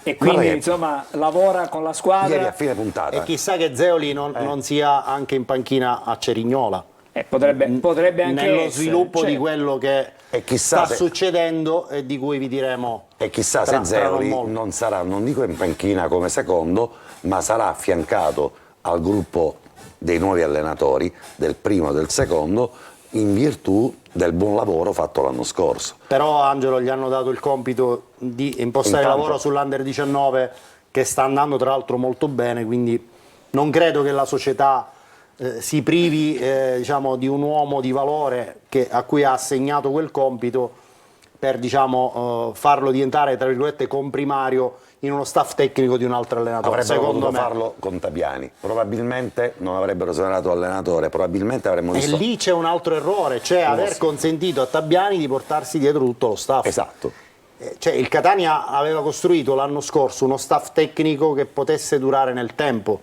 e quindi insomma lavora con la squadra. Ieri a fine puntata. E chissà che Zeoli non sia anche in panchina a Cerignola. Potrebbe anche nello essere, sviluppo di quello che sta succedendo e di cui vi diremo. E chissà se Zeoli non sarà, non dico in panchina come secondo, ma sarà affiancato al gruppo dei nuovi allenatori, del primo e del secondo, in virtù del buon lavoro fatto l'anno scorso. Però Angelo gli hanno dato il compito di impostare il lavoro sull'Under 19, che sta andando tra l'altro molto bene, quindi non credo che la società si privi diciamo, di un uomo di valore a cui ha assegnato quel compito per farlo diventare tra virgolette comprimario in uno staff tecnico di un altro allenatore. Avrebbero secondo potuto me farlo con Tabbiani, probabilmente non avrebbero esonerato l'allenatore, probabilmente avremmo visto. E lì c'è un altro errore, cioè aver consentito a Tabbiani di portarsi dietro tutto lo staff. Esatto. Cioè, il Catania aveva costruito l'anno scorso uno staff tecnico che potesse durare nel tempo,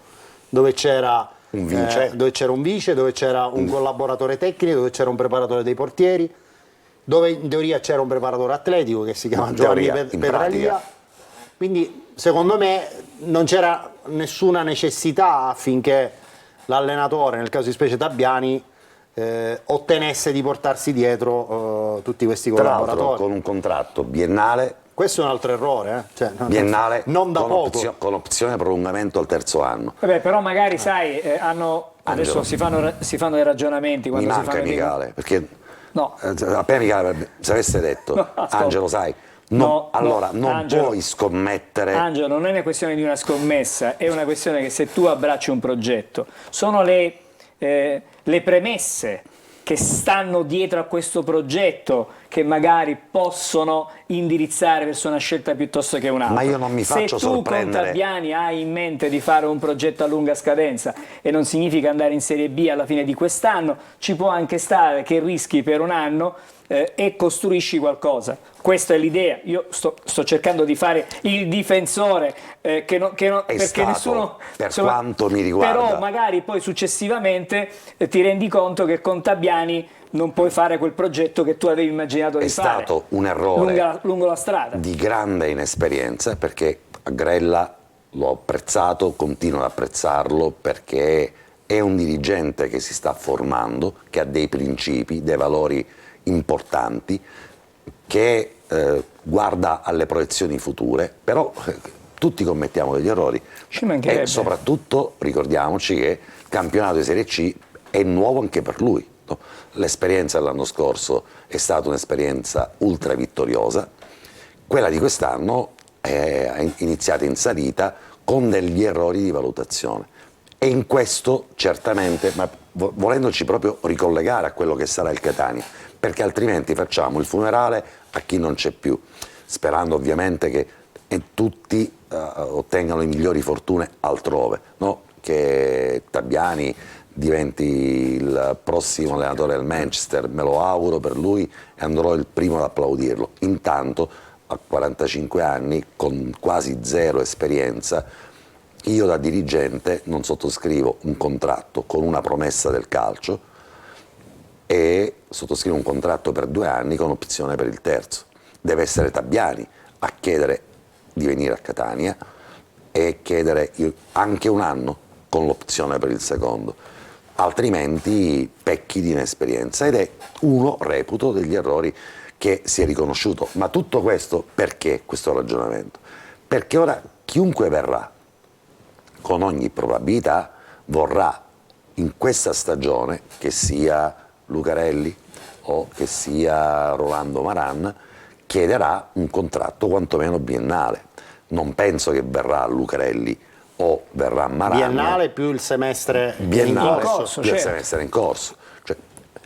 dove c'era un vice, dove c'era un collaboratore tecnico, dove c'era un preparatore dei portieri, dove in teoria c'era un preparatore atletico che si chiama Giovanni Petralia. Quindi secondo me non c'era nessuna necessità affinché l'allenatore, nel caso di specie Tabbiani, ottenesse di portarsi dietro tutti questi collaboratori. Tra l'altro con un contratto biennale. Questo è un altro errore, cioè, biennale non da poco. Con opzione prolungamento al terzo anno. Vabbè, però magari sai, adesso si fanno dei ragionamenti quando mi si manca fanno Michele, perché No. Appena mi cala, se avesse detto, No, ascolta. Angelo, sai, allora non Angelo, puoi scommettere. Angelo, non è una questione di una scommessa, è una questione che se tu abbracci un progetto, sono le premesse che stanno dietro a questo progetto che magari possono indirizzare verso una scelta piuttosto che un'altra. Ma io non mi faccio se tu sorprendere. con Tabiani hai in mente di fare un progetto a lunga scadenza e non significa andare in Serie B alla fine di quest'anno, ci può anche stare che rischi per un anno e costruisci qualcosa. Questa è l'idea. Io sto cercando di fare il difensore perché stato, nessuno, per quanto mi riguarda. Però magari poi successivamente ti rendi conto che con Tabiani non puoi fare quel progetto che tu avevi immaginato di fare. È stato un errore lungo la strada. di grande inesperienza, perché a Grella l'ho apprezzato, continuo ad apprezzarlo, perché è un dirigente che si sta formando, che ha dei principi, dei valori importanti, che guarda alle proiezioni future, però tutti commettiamo degli errori e soprattutto ricordiamoci che il campionato di Serie C è nuovo anche per lui. No? L'esperienza dell'anno scorso è stata un'esperienza ultra vittoriosa, quella di quest'anno è iniziata in salita con degli errori di valutazione e in questo certamente, ma volendoci proprio ricollegare a quello che sarà il Catania, perché altrimenti facciamo il funerale a chi non c'è più, sperando ovviamente che tutti ottengano le migliori fortune altrove, no? Che Tabiani diventi il prossimo allenatore del Manchester, me lo auguro per lui e andrò il primo ad applaudirlo. Intanto a 45 anni, con quasi zero esperienza, io da dirigente non sottoscrivo un contratto con una promessa del calcio e sottoscrivo un contratto per 2 anni con opzione per il terzo. Deve essere Tabiani a chiedere di venire a Catania e chiedere anche un anno con l'opzione per il secondo, altrimenti pecchi di inesperienza ed è uno, reputo, degli errori che si è riconosciuto. Ma tutto questo perché questo ragionamento? Perché ora chiunque verrà, con ogni probabilità, vorrà in questa stagione, che sia Lucarelli o che sia Rolando Maran, chiederà un contratto quantomeno biennale. Non penso che verrà Lucarelli o verrà Maran. Biennale più il semestre biennale, in corso. più il semestre in corso. Cioè,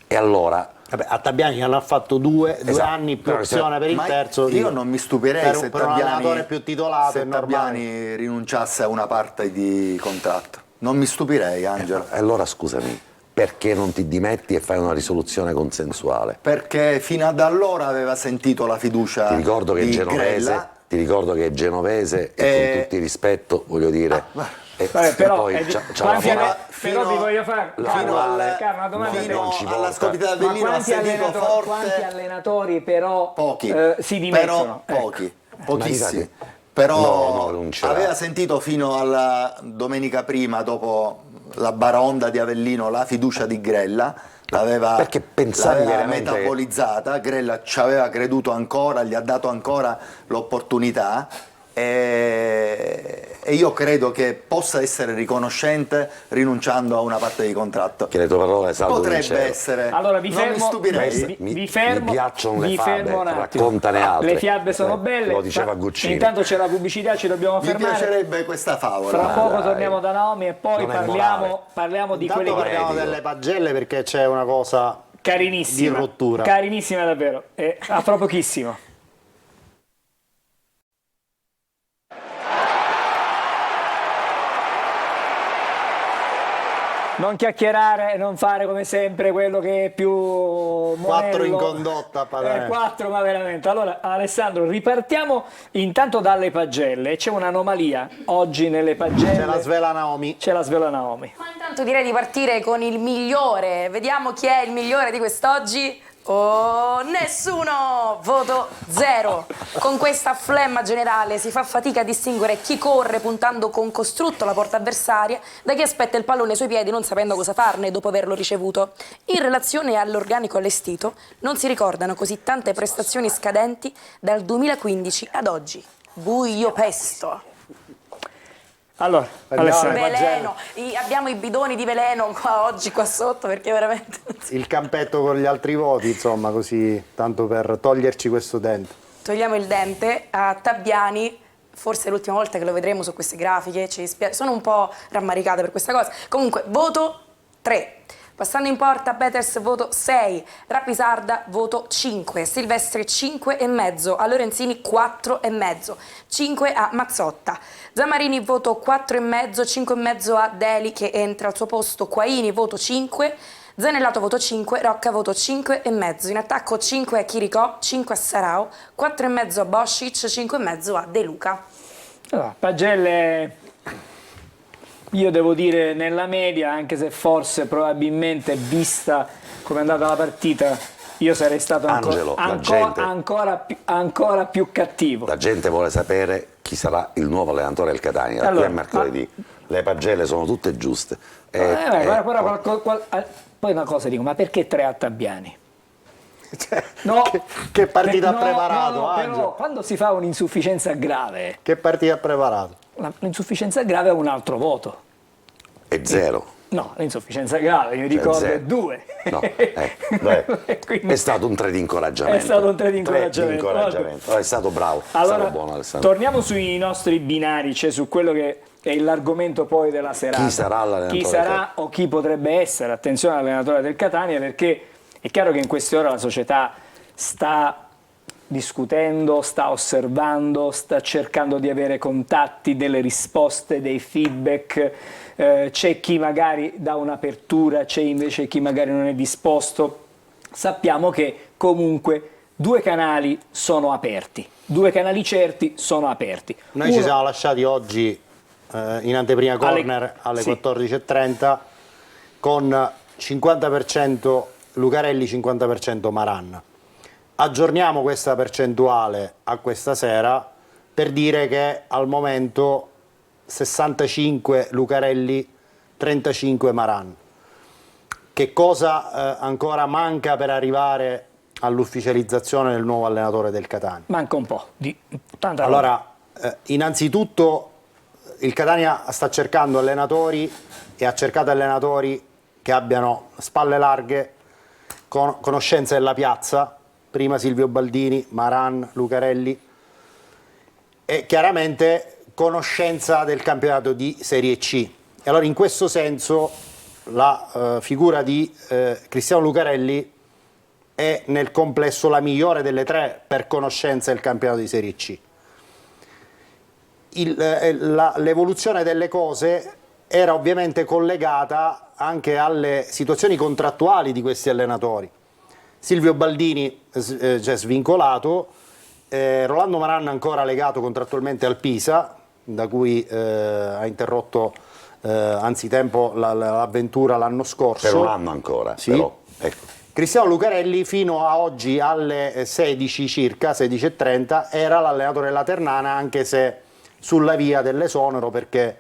e allora... Vabbè, a Tabiani hanno fatto due anni più opzione per il terzo. Io non mi stupirei se per un allenatore più titolato, se Tabiani rinunciasse a una parte di contratto. Non mi stupirei, Angelo. Allora scusami, perché non ti dimetti e fai una risoluzione consensuale? Perché fino ad allora aveva sentito la fiducia Ti ricordo che di è genovese, Grella. ti ricordo che è genovese e con tutto il rispetto, voglio dire... però poi però vi voglio fare una domanda alla scoperta d'Avellino a Sedico Forte, quanti allenatori però pochi, si dimettono? però pochi, pochissimi. Ma Però non ce l'ha. aveva sentito fino alla domenica prima, dopo la baronda di Avellino, la fiducia di Grella, l'aveva veramente... metabolizzata. Grella ci aveva creduto ancora, gli ha dato ancora l'opportunità e io credo che possa essere riconoscente rinunciando a una parte di contratto. Che le tue parole salvo potrebbe essere. Allora vi non fermo, mi stupirei. vi fermo, mi piacciono le vi fermo un fabe, attimo. raccontane altre. Le fiabe sono belle, lo diceva Guccini. Intanto c'è la pubblicità, ci dobbiamo Mi fermare. piacerebbe questa favola. Fra poco torniamo da Naomi e poi parliamo di quelli che parliamo delle pagelle, perché c'è una cosa carinissima, di rottura. Carinissima davvero, a fra pochissimo. Non chiacchierare, non fare come sempre quello che è più monello. 4 in condotta, padre. 4, ma veramente. Allora, Alessandro, ripartiamo intanto dalle pagelle. C'è un'anomalia oggi nelle pagelle. C'è la svela Naomi. C'è la svela Naomi. Ma intanto direi di partire con il migliore. Vediamo chi è il migliore di quest'oggi. Oh, nessuno! Voto 0. Con questa flemma generale si fa fatica a distinguere chi corre puntando con costrutto alla porta avversaria da chi aspetta il pallone ai suoi piedi non sapendo cosa farne dopo averlo ricevuto. In relazione all'organico allestito non si ricordano così tante prestazioni scadenti dal 2015 ad oggi. Buio pesto. Allora, Alessandro. Veleno, abbiamo i bidoni di veleno qua oggi qua sotto perché veramente... Il campetto con gli altri voti, insomma, così, tanto per toglierci questo dente. Togliamo il dente a Tabbiani, forse è l'ultima volta che lo vedremo su queste grafiche, ci dispiace, sono un po' rammaricata per questa cosa. Comunque, voto 3. Passando in porta, Beters voto 6, Rapisarda voto 5, Silvestri 5,5, a Lorenzini 4,5, 5 a Mazzotta, Zamarini voto 4,5, 5,5 a Deli che entra al suo posto, Quaini voto 5, Zanellato voto 5, Rocca voto 5,5, in attacco 5 a Chiricò, 5 a Sarao, 4,5 a Boscic, 5,5 a De Luca. Allora, Pagelle... Io devo dire nella media, anche se forse probabilmente vista come è andata la partita, io sarei stato ancora più cattivo. La gente vuole sapere chi sarà il nuovo allenatore del Catania, da qui a mercoledì. Le pagelle sono tutte giuste. Poi una cosa dico, ma perché 3 a Tabbiani? No, che partita ha preparato, no, però quando si fa un'insufficienza grave... Che partita ha preparato? L'insufficienza grave è un altro voto. È 0. No, l'insufficienza grave, mi ricordo, è 2. No, è stato un 3 di incoraggiamento. È stato un 3 di incoraggiamento. È stato bravo. Allora, è stato buono, Alessandro. Torniamo sui nostri binari, cioè su quello che è l'argomento poi della serata. Chi sarà l'allenatore? Chi sarà o chi potrebbe essere, attenzione all'allenatore del Catania, perché è chiaro che in queste ore la società sta discutendo, sta osservando, sta cercando di avere contatti, delle risposte, dei feedback, c'è chi magari dà un'apertura, c'è invece chi magari non è disposto. Sappiamo che comunque 2 canali sono aperti, 2 canali certi sono aperti. Noi ci siamo lasciati oggi in anteprima corner alle 14:30 con 50% Lucarelli, 50% Maran. Aggiorniamo questa percentuale a questa sera per dire che al momento 65 Lucarelli, 35 Maran. Che cosa ancora manca per arrivare all'ufficializzazione del nuovo allenatore del Catania? Manca un po' di tanta allora, innanzitutto il Catania sta cercando allenatori e ha cercato allenatori che abbiano spalle larghe, conoscenza della piazza, prima Silvio Baldini, Maran, Lucarelli, e chiaramente conoscenza del campionato di Serie C. E allora in questo senso la figura di Cristiano Lucarelli è nel complesso la migliore delle 3 per conoscenza del campionato di Serie C. L'evoluzione delle cose era ovviamente collegata anche alle situazioni contrattuali di questi allenatori. Silvio Baldini è svincolato, Rolando Maran ancora legato contrattualmente al Pisa, da cui ha interrotto anzitempo l'avventura l'anno scorso. Per un anno ancora, sì. Però, ecco. Cristiano Lucarelli fino a oggi alle 16 circa, 16:30, era l'allenatore della Ternana, anche se sulla via dell'esonero, perché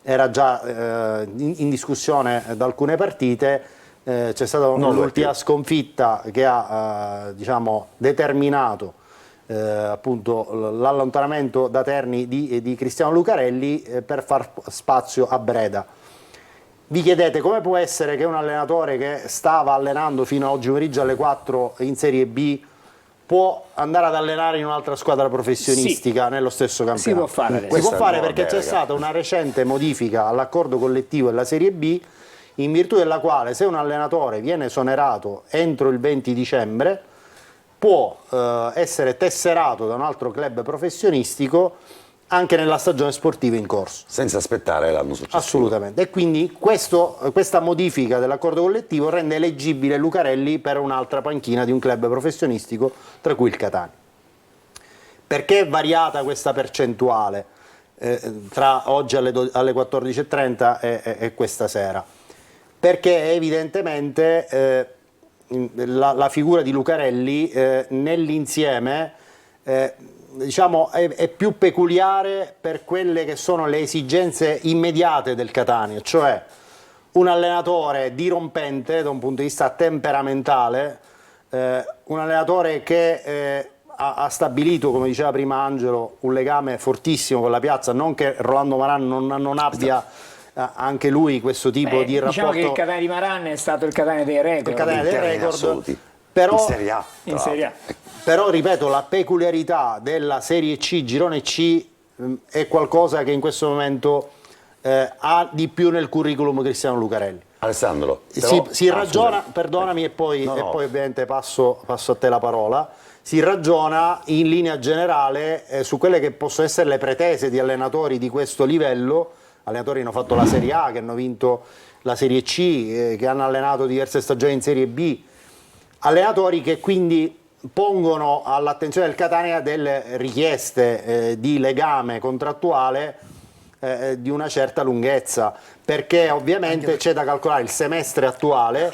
era già in discussione da alcune partite. C'è stata un'ultima sconfitta che ha diciamo, determinato appunto l'allontanamento da Terni di Cristiano Lucarelli per far spazio a Breda. Vi chiedete come può essere che un allenatore che stava allenando fino a oggi pomeriggio alle 4 in Serie B può andare ad allenare in un'altra squadra professionistica nello stesso campionato? Si può fare, si può fare perché c'è stata una recente modifica all'accordo collettivo della Serie B, in virtù della quale se un allenatore viene esonerato entro il 20 dicembre può essere tesserato da un altro club professionistico anche nella stagione sportiva in corso. Senza aspettare l'anno successivo. Assolutamente. E quindi questa modifica dell'accordo collettivo rende eleggibile Lucarelli per un'altra panchina di un club professionistico, tra cui il Catania. Perché è variata questa percentuale tra oggi alle 14:30 e questa sera? Perché evidentemente la figura di Lucarelli nell'insieme diciamo, è più peculiare per quelle che sono le esigenze immediate del Catania, cioè un allenatore dirompente da un punto di vista temperamentale, un allenatore che ha stabilito, come diceva prima Angelo, un legame fortissimo con la piazza, non che Rolando Maran non abbia anche lui questo tipo di rapporto. Diciamo che il Catania di Maran è stato il Catania dei record. Il Catania dei record, assoluti. però, in Serie A. In Serie A. Però ripeto, la peculiarità della Serie C, Girone C, è qualcosa che in questo momento ha di più nel curriculum Cristiano Lucarelli. Alessandro, Si ragiona, perdonami, e poi ovviamente passo a te la parola. Si ragiona in linea generale su quelle che possono essere le pretese di allenatori di questo livello, allenatori che hanno fatto la Serie A, che hanno vinto la Serie C, che hanno allenato diverse stagioni in Serie B, allenatori che quindi pongono all'attenzione del Catania delle richieste di legame contrattuale di una certa lunghezza, perché ovviamente c'è da calcolare il semestre attuale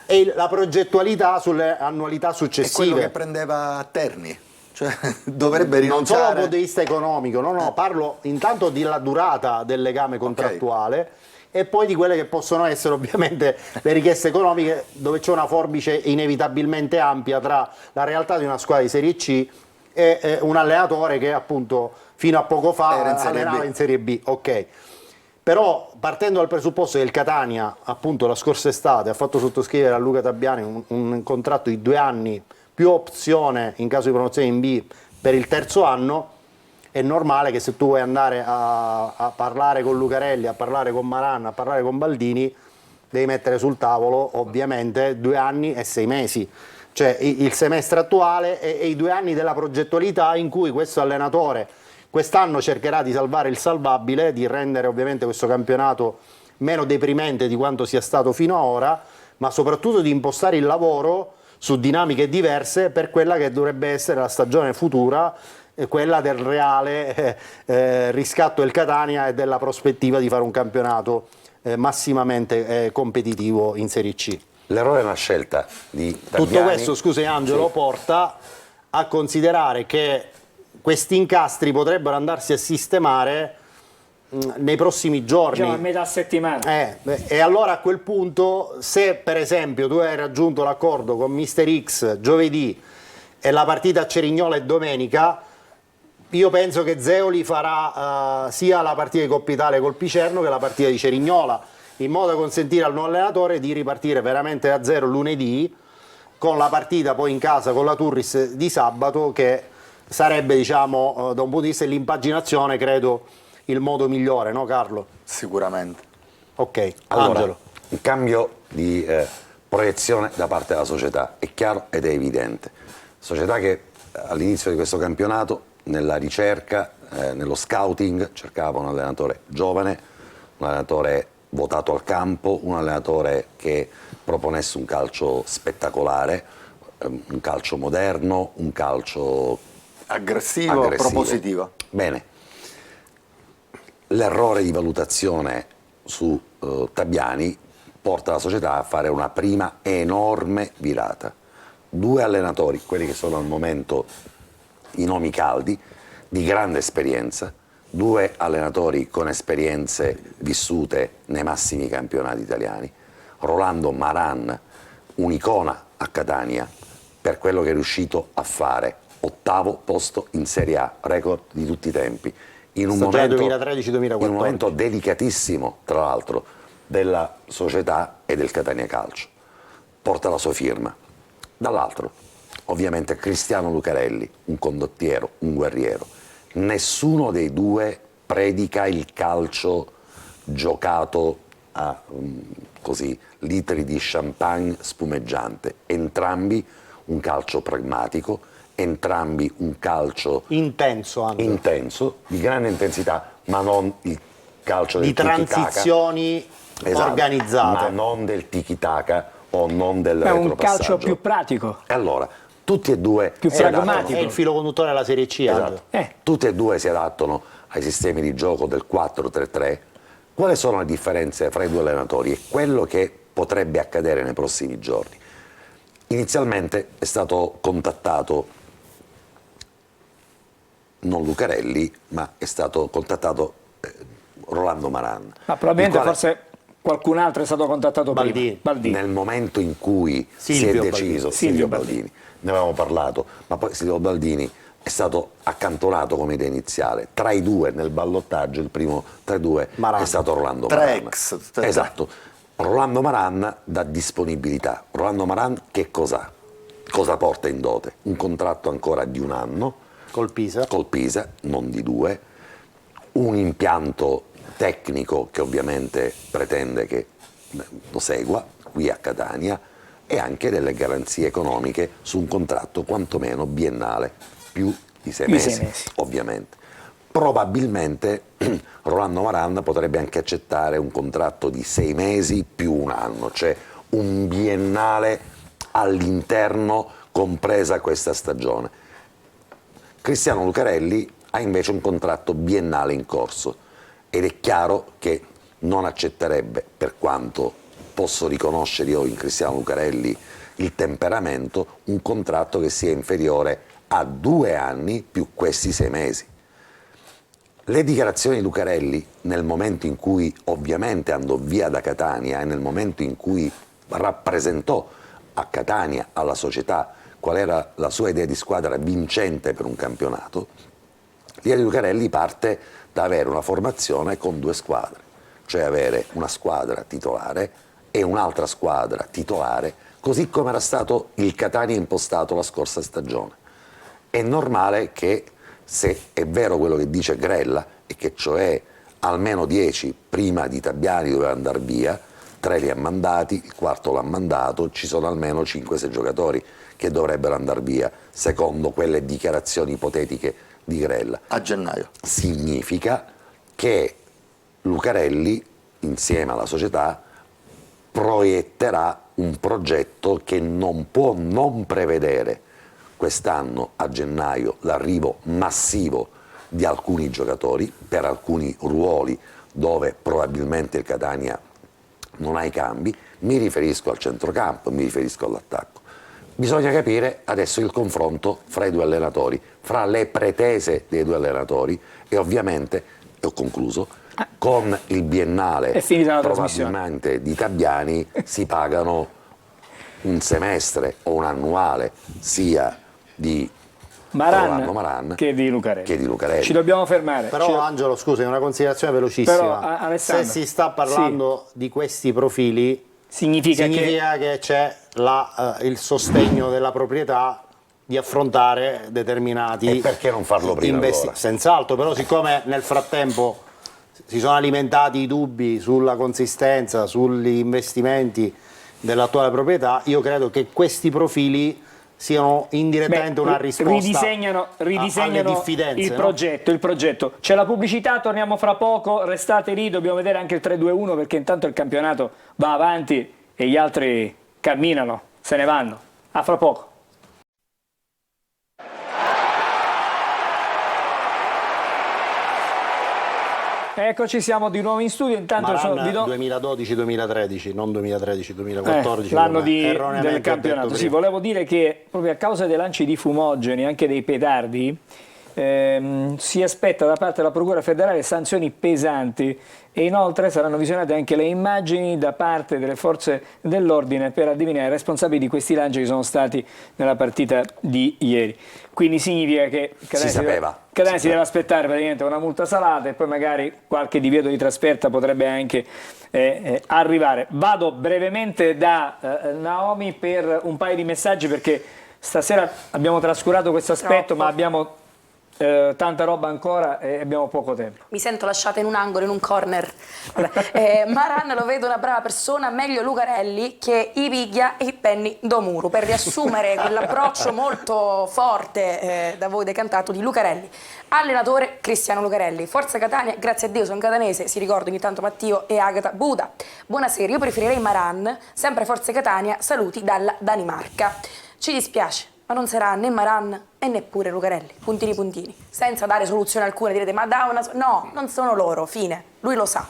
e la progettualità sulle annualità successive. È quello che prendeva Terni, cioè dovrebbe rinunciare. Non solo dal punto di vista economico, no, parlo intanto della durata del legame contrattuale e poi di quelle che possono essere ovviamente le richieste economiche, dove c'è una forbice inevitabilmente ampia tra la realtà di una squadra di Serie C e un allenatore che appunto fino a poco fa allenava in Serie B. Ok. Però partendo dal presupposto che il Catania appunto la scorsa estate ha fatto sottoscrivere a Luca Tabbiani un contratto di 2 anni più opzione in caso di promozione in B per il terzo anno, è normale che se tu vuoi andare a parlare con Lucarelli, a parlare con Maran, a parlare con Baldini, devi mettere sul tavolo ovviamente 2 anni e 6 mesi, cioè il semestre attuale e i 2 anni della progettualità in cui questo allenatore quest'anno cercherà di salvare il salvabile, di rendere ovviamente questo campionato meno deprimente di quanto sia stato fino ad ora, ma soprattutto di impostare il lavoro su dinamiche diverse per quella che dovrebbe essere la stagione futura, quella del reale riscatto del Catania e della prospettiva di fare un campionato massimamente competitivo in Serie C. L'errore è una scelta di Tabbiani. Tutto questo, scusi Angelo, porta a considerare che questi incastri potrebbero andarsi a sistemare nei prossimi giorni. Diciamo a metà settimana. E allora a quel punto, se per esempio tu hai raggiunto l'accordo con Mister X giovedì e la partita a Cerignola è domenica, io penso che Zeoli farà sia la partita di Coppa Italia col Picerno che la partita di Cerignola, in modo da consentire al nuovo allenatore di ripartire veramente da zero lunedì, con la partita poi in casa con la Turris di sabato, che sarebbe, diciamo, da un punto di vista dell'impaginazione, credo, il modo migliore, no Carlo? Sicuramente. Ok, allora, Angelo. un cambio di proiezione da parte della società, è chiaro ed è evidente. Società che all'inizio di questo campionato, nella ricerca, nello scouting, cercava un allenatore giovane, un allenatore votato al campo, un allenatore che proponesse un calcio spettacolare, un calcio moderno, un calcio aggressivo. Propositivo. Bene, l'errore di valutazione su Tabbiani porta la società a fare una prima enorme virata. 2 allenatori, quelli che sono al momento i nomi caldi, di grande esperienza, 2 allenatori con esperienze vissute nei massimi campionati italiani. Rolando Maran, un'icona a Catania per quello che è riuscito a fare, 8° posto in Serie A, record di tutti i tempi, in un momento 2013-2014. in un momento delicatissimo, tra l'altro, della società e del Catania Calcio. Porta la sua firma. Dall'altro, ovviamente, Cristiano Lucarelli, un condottiero, un guerriero. Nessuno dei 2 predica il calcio giocato a così litri di champagne spumeggiante. Entrambi un calcio pragmatico, entrambi un calcio intenso, anche. Intenso, di grande intensità, ma non il calcio del di transizioni organizzate, ma non del tiki-taka o non del retropassaggio. È un calcio più pratico. E allora, tutti e 2 più pragmatico. È il filo conduttore della Serie C. Esatto. Tutti e 2 si adattano ai sistemi di gioco del 4-3-3. Quali sono le differenze fra i 2 allenatori? È quello che potrebbe accadere nei prossimi giorni. Inizialmente è stato contattato non Lucarelli, ma è stato contattato Rolando Maran. Ma probabilmente forse qualcun altro è stato contattato prima? Baldini. Nel momento in cui Silvio si è deciso, Silvio Baldini, ne avevamo parlato, ma poi Silvio Baldini è stato accantonato come idea iniziale. Tra i due nel ballottaggio, il primo tra i due è stato Rolando Maran. Esatto. Rolando Maran dà disponibilità. Rolando Maran che cos'ha? Cosa porta in dote? Un contratto ancora di 1 anno col Pisa, non di 2, un impianto tecnico che ovviamente pretende che lo segua qui a Catania e anche delle garanzie economiche su un contratto quantomeno biennale, più di 6 mesi, ovviamente. Probabilmente Rolando Maran potrebbe anche accettare un contratto di 6 mesi più 1 anno, cioè un biennale all'interno, compresa questa stagione. Cristiano Lucarelli ha invece un contratto biennale in corso ed è chiaro che non accetterebbe, per quanto posso riconoscere io in Cristiano Lucarelli il temperamento, un contratto che sia inferiore a 2 anni più questi 6 mesi. Le dichiarazioni di Lucarelli nel momento in cui ovviamente andò via da Catania e nel momento in cui rappresentò a Catania, alla società, qual era la sua idea di squadra vincente per un campionato, l'idea di Lucarelli parte da avere una formazione con 2 squadre, cioè avere una squadra titolare e un'altra squadra titolare, così come era stato il Catania impostato la scorsa stagione. È normale che, se è vero quello che dice Grella, e che cioè almeno 10 prima di Tabiani doveva andare via, 3 li ha mandati, il 4 l'ha mandato, ci sono almeno 5-6 giocatori che dovrebbero andare via, secondo quelle dichiarazioni ipotetiche di Grella. A gennaio. Significa che Lucarelli, insieme alla società, proietterà un progetto che non può non prevedere quest'anno a gennaio l'arrivo massivo di alcuni giocatori per alcuni ruoli dove probabilmente il Catania non ha i cambi. Mi riferisco al centrocampo, mi riferisco all'attacco. Bisogna capire adesso il confronto fra i 2 allenatori, fra le pretese dei 2 allenatori e ovviamente, e ho concluso, con il biennale probabilmente di Tabiani si pagano un semestre o un annuale sia di Maran che di Lucarelli. Ci Ci dobbiamo fermare. Però Angelo, scusa, una considerazione velocissima. Se si sta parlando di questi profili, significa che c'è il sostegno della proprietà di affrontare determinati e perché non farlo prima allora? Senz'altro, però siccome nel frattempo si sono alimentati i dubbi sulla consistenza, sugli investimenti dell'attuale proprietà, io credo che questi profili siano indirettamente una risposta ridisegnano alle diffidenze, il progetto. C'è la pubblicità, torniamo fra poco, restate lì, dobbiamo vedere anche il 3-2-1 perché intanto il campionato va avanti e gli altri camminano, se ne vanno. A fra poco. Eccoci, siamo di nuovo in studio. Intanto 2012-2013, non 2013-2014. L'anno del campionato. Sì, volevo dire che proprio a causa dei lanci di fumogeni, anche dei petardi, si aspetta da parte della Procura federale sanzioni pesanti e inoltre saranno visionate anche le immagini da parte delle forze dell'ordine per addivinare i responsabili di questi lanci che sono stati nella partita di ieri. Quindi significa che Catania si deve aspettare praticamente una multa salata e poi magari qualche divieto di trasferta potrebbe anche arrivare. Vado brevemente da Naomi per un paio di messaggi perché stasera abbiamo trascurato questo aspetto, ma abbiamo tanta roba ancora e abbiamo poco tempo. Mi sento lasciata in un angolo, in un corner. Maran lo vedo una brava persona, meglio Lucarelli che i piglia e i penni do muro, per riassumere quell'approccio molto forte da voi decantato di Lucarelli. Allenatore Cristiano Lucarelli, Forza Catania, grazie a Dio sono catanese, si ricorda ogni tanto Matteo e Agata Buda. Buonasera, io preferirei Maran, sempre Forza Catania, saluti dalla Danimarca. Ci dispiace, ma non sarà né Maran e neppure Lucarelli, puntini puntini, senza dare soluzione alcuna, direte ma da una... No, non sono loro, fine, lui lo sa.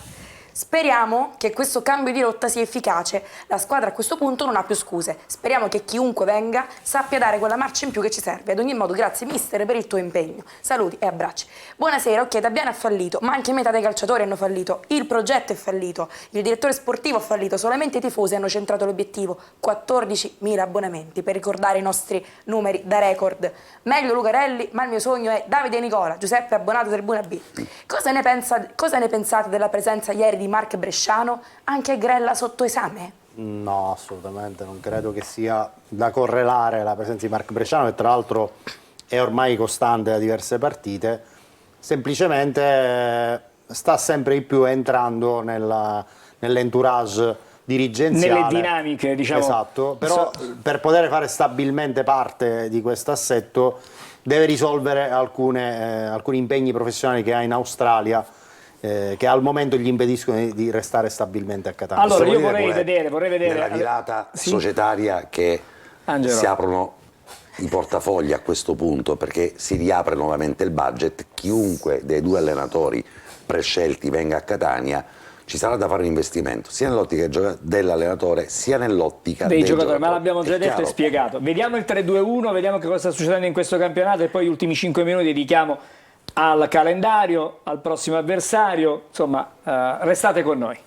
Speriamo che questo cambio di rotta sia efficace. La squadra a questo punto non ha più scuse. Speriamo che chiunque venga sappia dare quella marcia in più che ci serve. Ad ogni modo, grazie mister per il tuo impegno. Saluti e abbracci. Buonasera, ok, Dabbiani ha fallito, ma anche metà dei calciatori hanno fallito. Il progetto è fallito, il direttore sportivo ha fallito, solamente i tifosi hanno centrato l'obiettivo. 14.000 abbonamenti per ricordare i nostri numeri da record. Meglio Lucarelli, ma il mio sogno è Davide e Nicola, Giuseppe abbonato Tribuna B. Cosa ne pensate della presenza ieri di Mark Bresciano, anche Grella sotto esame? No, assolutamente, non credo che sia da correlare la presenza di Mark Bresciano, che tra l'altro è ormai costante da diverse partite, semplicemente sta sempre di più entrando nell'entourage dirigenziale. Nelle dinamiche, diciamo. Esatto, però per poter fare stabilmente parte di questo assetto deve risolvere alcuni impegni professionali che ha in Australia, che al momento gli impediscono di restare stabilmente a Catania. Allora io vorrei vedere nella virata societaria che si aprono i portafogli a questo punto, perché si riapre nuovamente il budget. Chiunque dei due allenatori prescelti venga a Catania, ci sarà da fare un investimento sia nell'ottica dell'allenatore sia nell'ottica dei giocatori. Ma l'abbiamo già detto e spiegato. Vediamo il 3-2-1, vediamo che cosa sta succedendo in questo campionato e poi gli ultimi 5 minuti dedichiamo al calendario, al prossimo avversario. Insomma, restate con noi.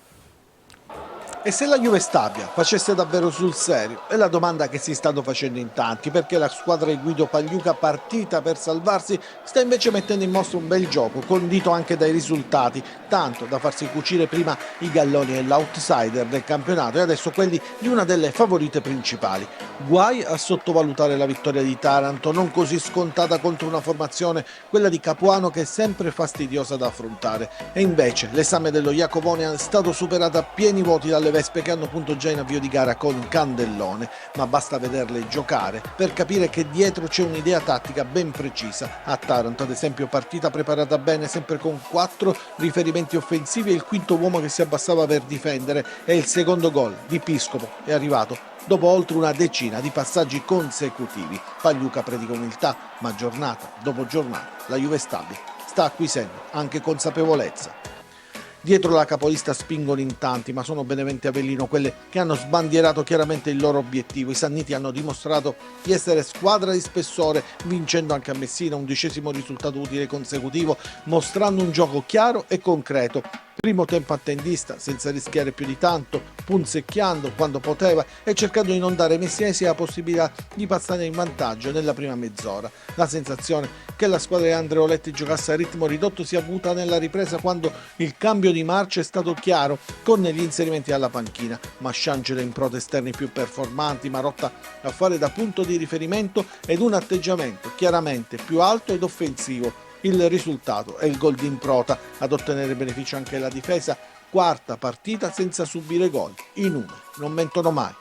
E se la Juve Stabia facesse davvero sul serio? È la domanda che si stanno facendo in tanti, perché la squadra di Guido Pagliuca, partita per salvarsi, sta invece mettendo in mostra un bel gioco, condito anche dai risultati, tanto da farsi cucire prima i galloni e l'outsider del campionato e adesso quelli di una delle favorite principali. Guai a sottovalutare la vittoria di Taranto, non così scontata contro una formazione, quella di Capuano, che è sempre fastidiosa da affrontare. E invece l'esame dello Iacovone è stato superato a pieni voti dalle Vespe, che hanno punto già in avvio di gara con Candellone, ma basta vederle giocare per capire che dietro c'è un'idea tattica ben precisa. A Taranto, ad esempio, partita preparata bene, sempre con 4 riferimenti offensivi e il quinto uomo che si abbassava per difendere, e il secondo gol di Piscopo è arrivato dopo oltre una decina di passaggi consecutivi. Pagliuca predica umiltà, ma giornata dopo giornata la Juve Stabia sta acquisendo anche consapevolezza. Dietro la capolista spingono in tanti, ma sono Benevento e Avellino quelle che hanno sbandierato chiaramente il loro obiettivo. I Sanniti hanno dimostrato di essere squadra di spessore, vincendo anche a Messina, 11° risultato utile consecutivo, mostrando un gioco chiaro e concreto. Primo tempo attendista, senza rischiare più di tanto, punzecchiando quando poteva e cercando di non dare ai messinesi la possibilità di passare in vantaggio nella prima mezz'ora. La sensazione che la squadra di Andreoletti giocasse a ritmo ridotto si è avuta nella ripresa, quando il cambio di marcia è stato chiaro con gli inserimenti alla panchina. Masciangelo in prode esterni più performanti, Marotta a fare da punto di riferimento ed un atteggiamento chiaramente più alto ed offensivo. Il risultato è il gol di Improta, ad ottenere beneficio anche la difesa. Quarta partita senza subire gol. I numeri non mentono mai.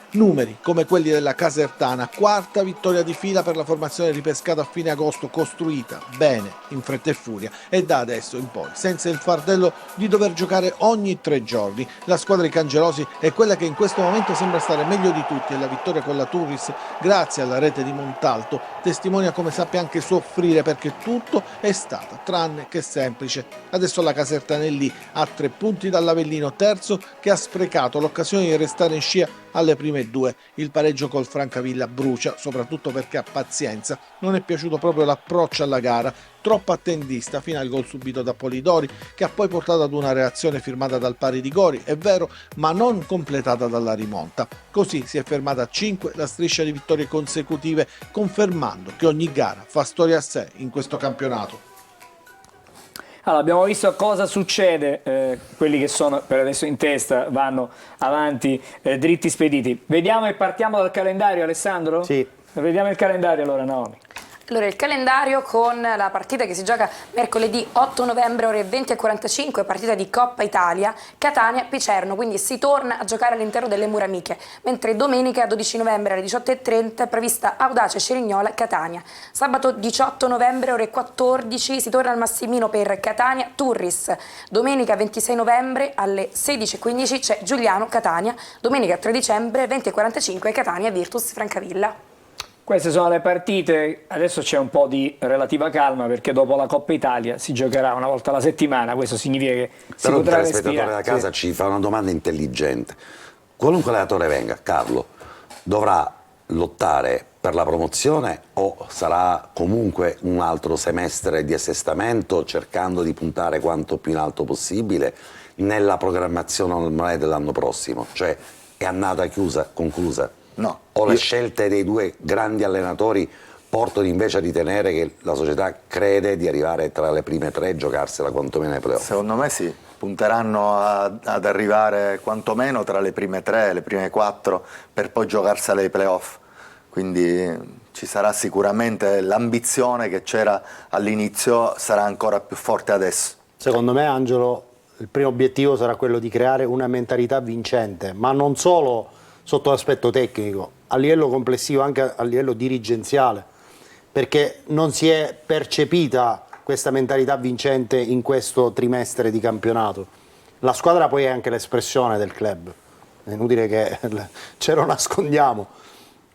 Numeri come quelli della Casertana, quarta vittoria di fila per la formazione ripescata a fine agosto, costruita bene, in fretta e furia, e da adesso in poi senza il fardello di dover giocare ogni 3 giorni. La squadra di Cangelosi è quella che in questo momento sembra stare meglio di tutti, e la vittoria con la Turris, grazie alla rete di Montalto, testimonia come sappia anche soffrire, perché tutto è stato tranne che semplice. Adesso la Casertana è lì, a 3 punti dall'Avellino, terzo, che ha sprecato l'occasione di restare in scia alle prime 2. Il pareggio col Francavilla brucia, soprattutto perché a Pazienza non è piaciuto proprio l'approccio alla gara, troppo attendista fino al gol subito da Polidori, che ha poi portato ad una reazione firmata dal pari di Gori, è vero, ma non completata dalla rimonta. Così si è fermata a 5 la striscia di vittorie consecutive, confermando che ogni gara fa storia a sé in questo campionato. Allora, abbiamo visto cosa succede, quelli che sono per adesso in testa vanno avanti dritti spediti. Vediamo e partiamo dal calendario, Alessandro? Sì. Vediamo il calendario allora, Naomi. Allora, il calendario con la partita che si gioca mercoledì 8 novembre ore 20:45, partita di Coppa Italia, Catania-Picerno, quindi si torna a giocare all'interno delle mura amiche, mentre domenica 12 novembre alle 18:30 è prevista Audace Cerignola-Catania. Sabato 18 novembre ore 14 si torna al Massimino per Catania-Turris. Domenica 26 novembre alle 16:15 c'è Giuliano-Catania. Domenica 3 dicembre 20:45 Catania-Virtus Francavilla. Queste sono le partite, adesso c'è un po' di relativa calma perché dopo la Coppa Italia si giocherà una volta alla settimana, questo significa che si Però il potrà telespettatore respirare. da casa ci fa una domanda intelligente. Qualunque allenatore venga, Carlo, dovrà lottare per la promozione o sarà comunque un altro semestre di assestamento cercando di puntare quanto più in alto possibile nella programmazione normale dell'anno prossimo? Cioè è annata chiusa, conclusa? No. O le scelte dei due grandi allenatori portano invece a ritenere che la società crede di arrivare tra le prime 3 e giocarsela quantomeno ai playoff? Secondo me sì, punteranno ad arrivare quantomeno tra le prime 3, le prime 4 per poi giocarsela ai playoff. Quindi ci sarà sicuramente l'ambizione che c'era all'inizio, sarà ancora più forte adesso. Secondo me, Angelo, il primo obiettivo sarà quello di creare una mentalità vincente, ma non solo sotto l'aspetto tecnico, a livello complessivo, anche a livello dirigenziale, perché non si è percepita questa mentalità vincente in questo trimestre di campionato. La squadra poi è anche l'espressione del club, è inutile che ce lo nascondiamo.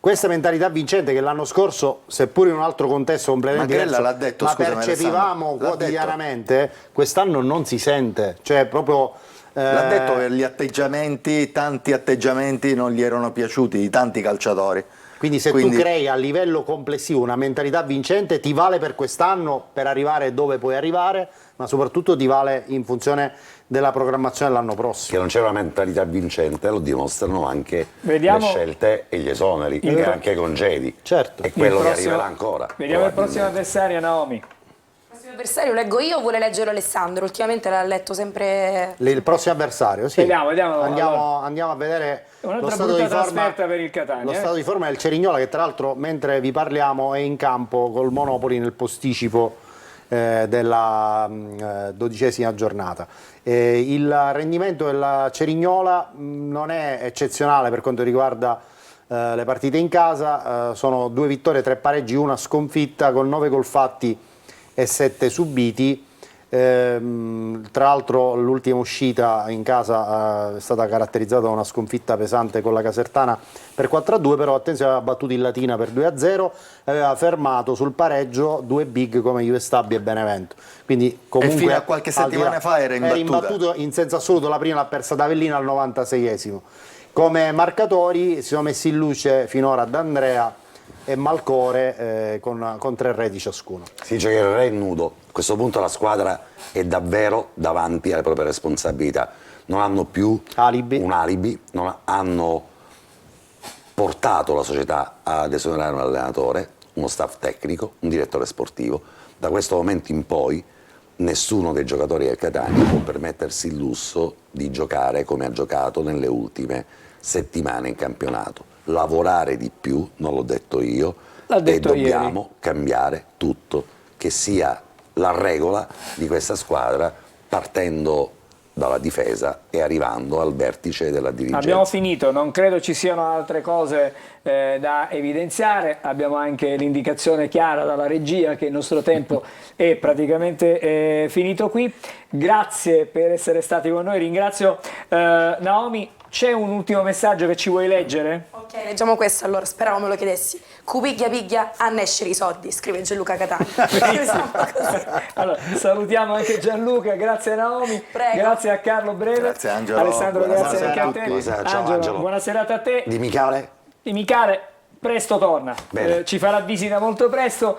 Questa mentalità vincente che l'anno scorso, seppur in un altro contesto completamente diverso, l'ha detto, la scusami, percepivamo Alessandro, quotidianamente, quest'anno non si sente, cioè proprio... L'ha detto che gli atteggiamenti, tanti atteggiamenti non gli erano piaciuti di tanti calciatori. Quindi se tu crei a livello complessivo una mentalità vincente, ti vale per quest'anno per arrivare dove puoi arrivare, ma soprattutto ti vale in funzione della programmazione dell'anno prossimo. Che non c'è una mentalità vincente lo dimostrano anche Vediamo le scelte e gli esoneri e anche i congedi. Certo. E quello Il che prossimo- arriverà ancora. Vediamo il prossimo avversario, Naomi. Il prossimo avversario leggo io o vuole leggere Alessandro? Ultimamente l'ha letto sempre... Il prossimo avversario, sì. Vediamo. Andiamo a vedere lo Un'altra stato brutta di forma. trasferta per il Catania. Lo stato di forma del Cerignola, che tra l'altro mentre vi parliamo è in campo col Monopoli nel posticipo della 12ª giornata. Il rendimento della Cerignola non è eccezionale per quanto riguarda le partite in casa, sono 2 vittorie, 3 pareggi, 1 sconfitta con 9 gol fatti e 7 subiti. Tra l'altro l'ultima uscita in casa è stata caratterizzata da una sconfitta pesante con la Casertana per 4-2, però attenzione, aveva battuto il Latina per 2-0 e aveva fermato sul pareggio 2 big come Juve Stabia e Benevento. Quindi comunque, e fino a qualche settimana fa era imbattuto in senso assoluto. La prima l'ha persa da Avellino al 96esimo. Come marcatori si sono messi in luce finora D'Andrea e Malcore con 3 reti ciascuno. Si dice che il re è nudo. A questo punto la squadra è davvero davanti alle proprie responsabilità. Non hanno più un alibi, non hanno portato la società ad esonerare un allenatore, uno staff tecnico, un direttore sportivo. Da questo momento in poi nessuno dei giocatori del Catania può permettersi il lusso di giocare come ha giocato nelle ultime settimane in campionato. Lavorare di più, non l'ho detto io, e dobbiamo cambiare tutto, che sia la regola di questa squadra, partendo dalla difesa e arrivando al vertice della dirigenza. Abbiamo finito, non credo ci siano altre cose da evidenziare, abbiamo anche l'indicazione chiara dalla regia che il nostro tempo è praticamente finito qui. Grazie per essere stati con noi, ringrazio Naomi. C'è un ultimo messaggio che ci vuoi leggere? Ok, leggiamo questo allora, speravo me lo chiedessi. Cupiglia piglia a nescere i soldi, scrive Gianluca Catania. Allora, salutiamo anche Gianluca, grazie a Naomi, grazie a Carlo Breve, grazie Angelo, Alessandro, grazie anche a te. Ciao, Angelo. Buona serata a te. Di Michele? Di Michele, presto torna, ci farà visita molto presto,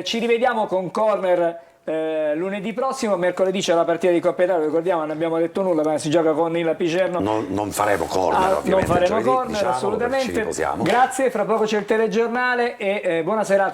ci rivediamo con Corner lunedì prossimo. Mercoledì c'è la partita di Coppa Italia, ricordiamo, non abbiamo detto nulla, ma si gioca con il Picerno. Non faremo corner, ovviamente. Non faremo corner, diciamo, assolutamente. ci riposiamo. Grazie, fra poco c'è il telegiornale e buona serata.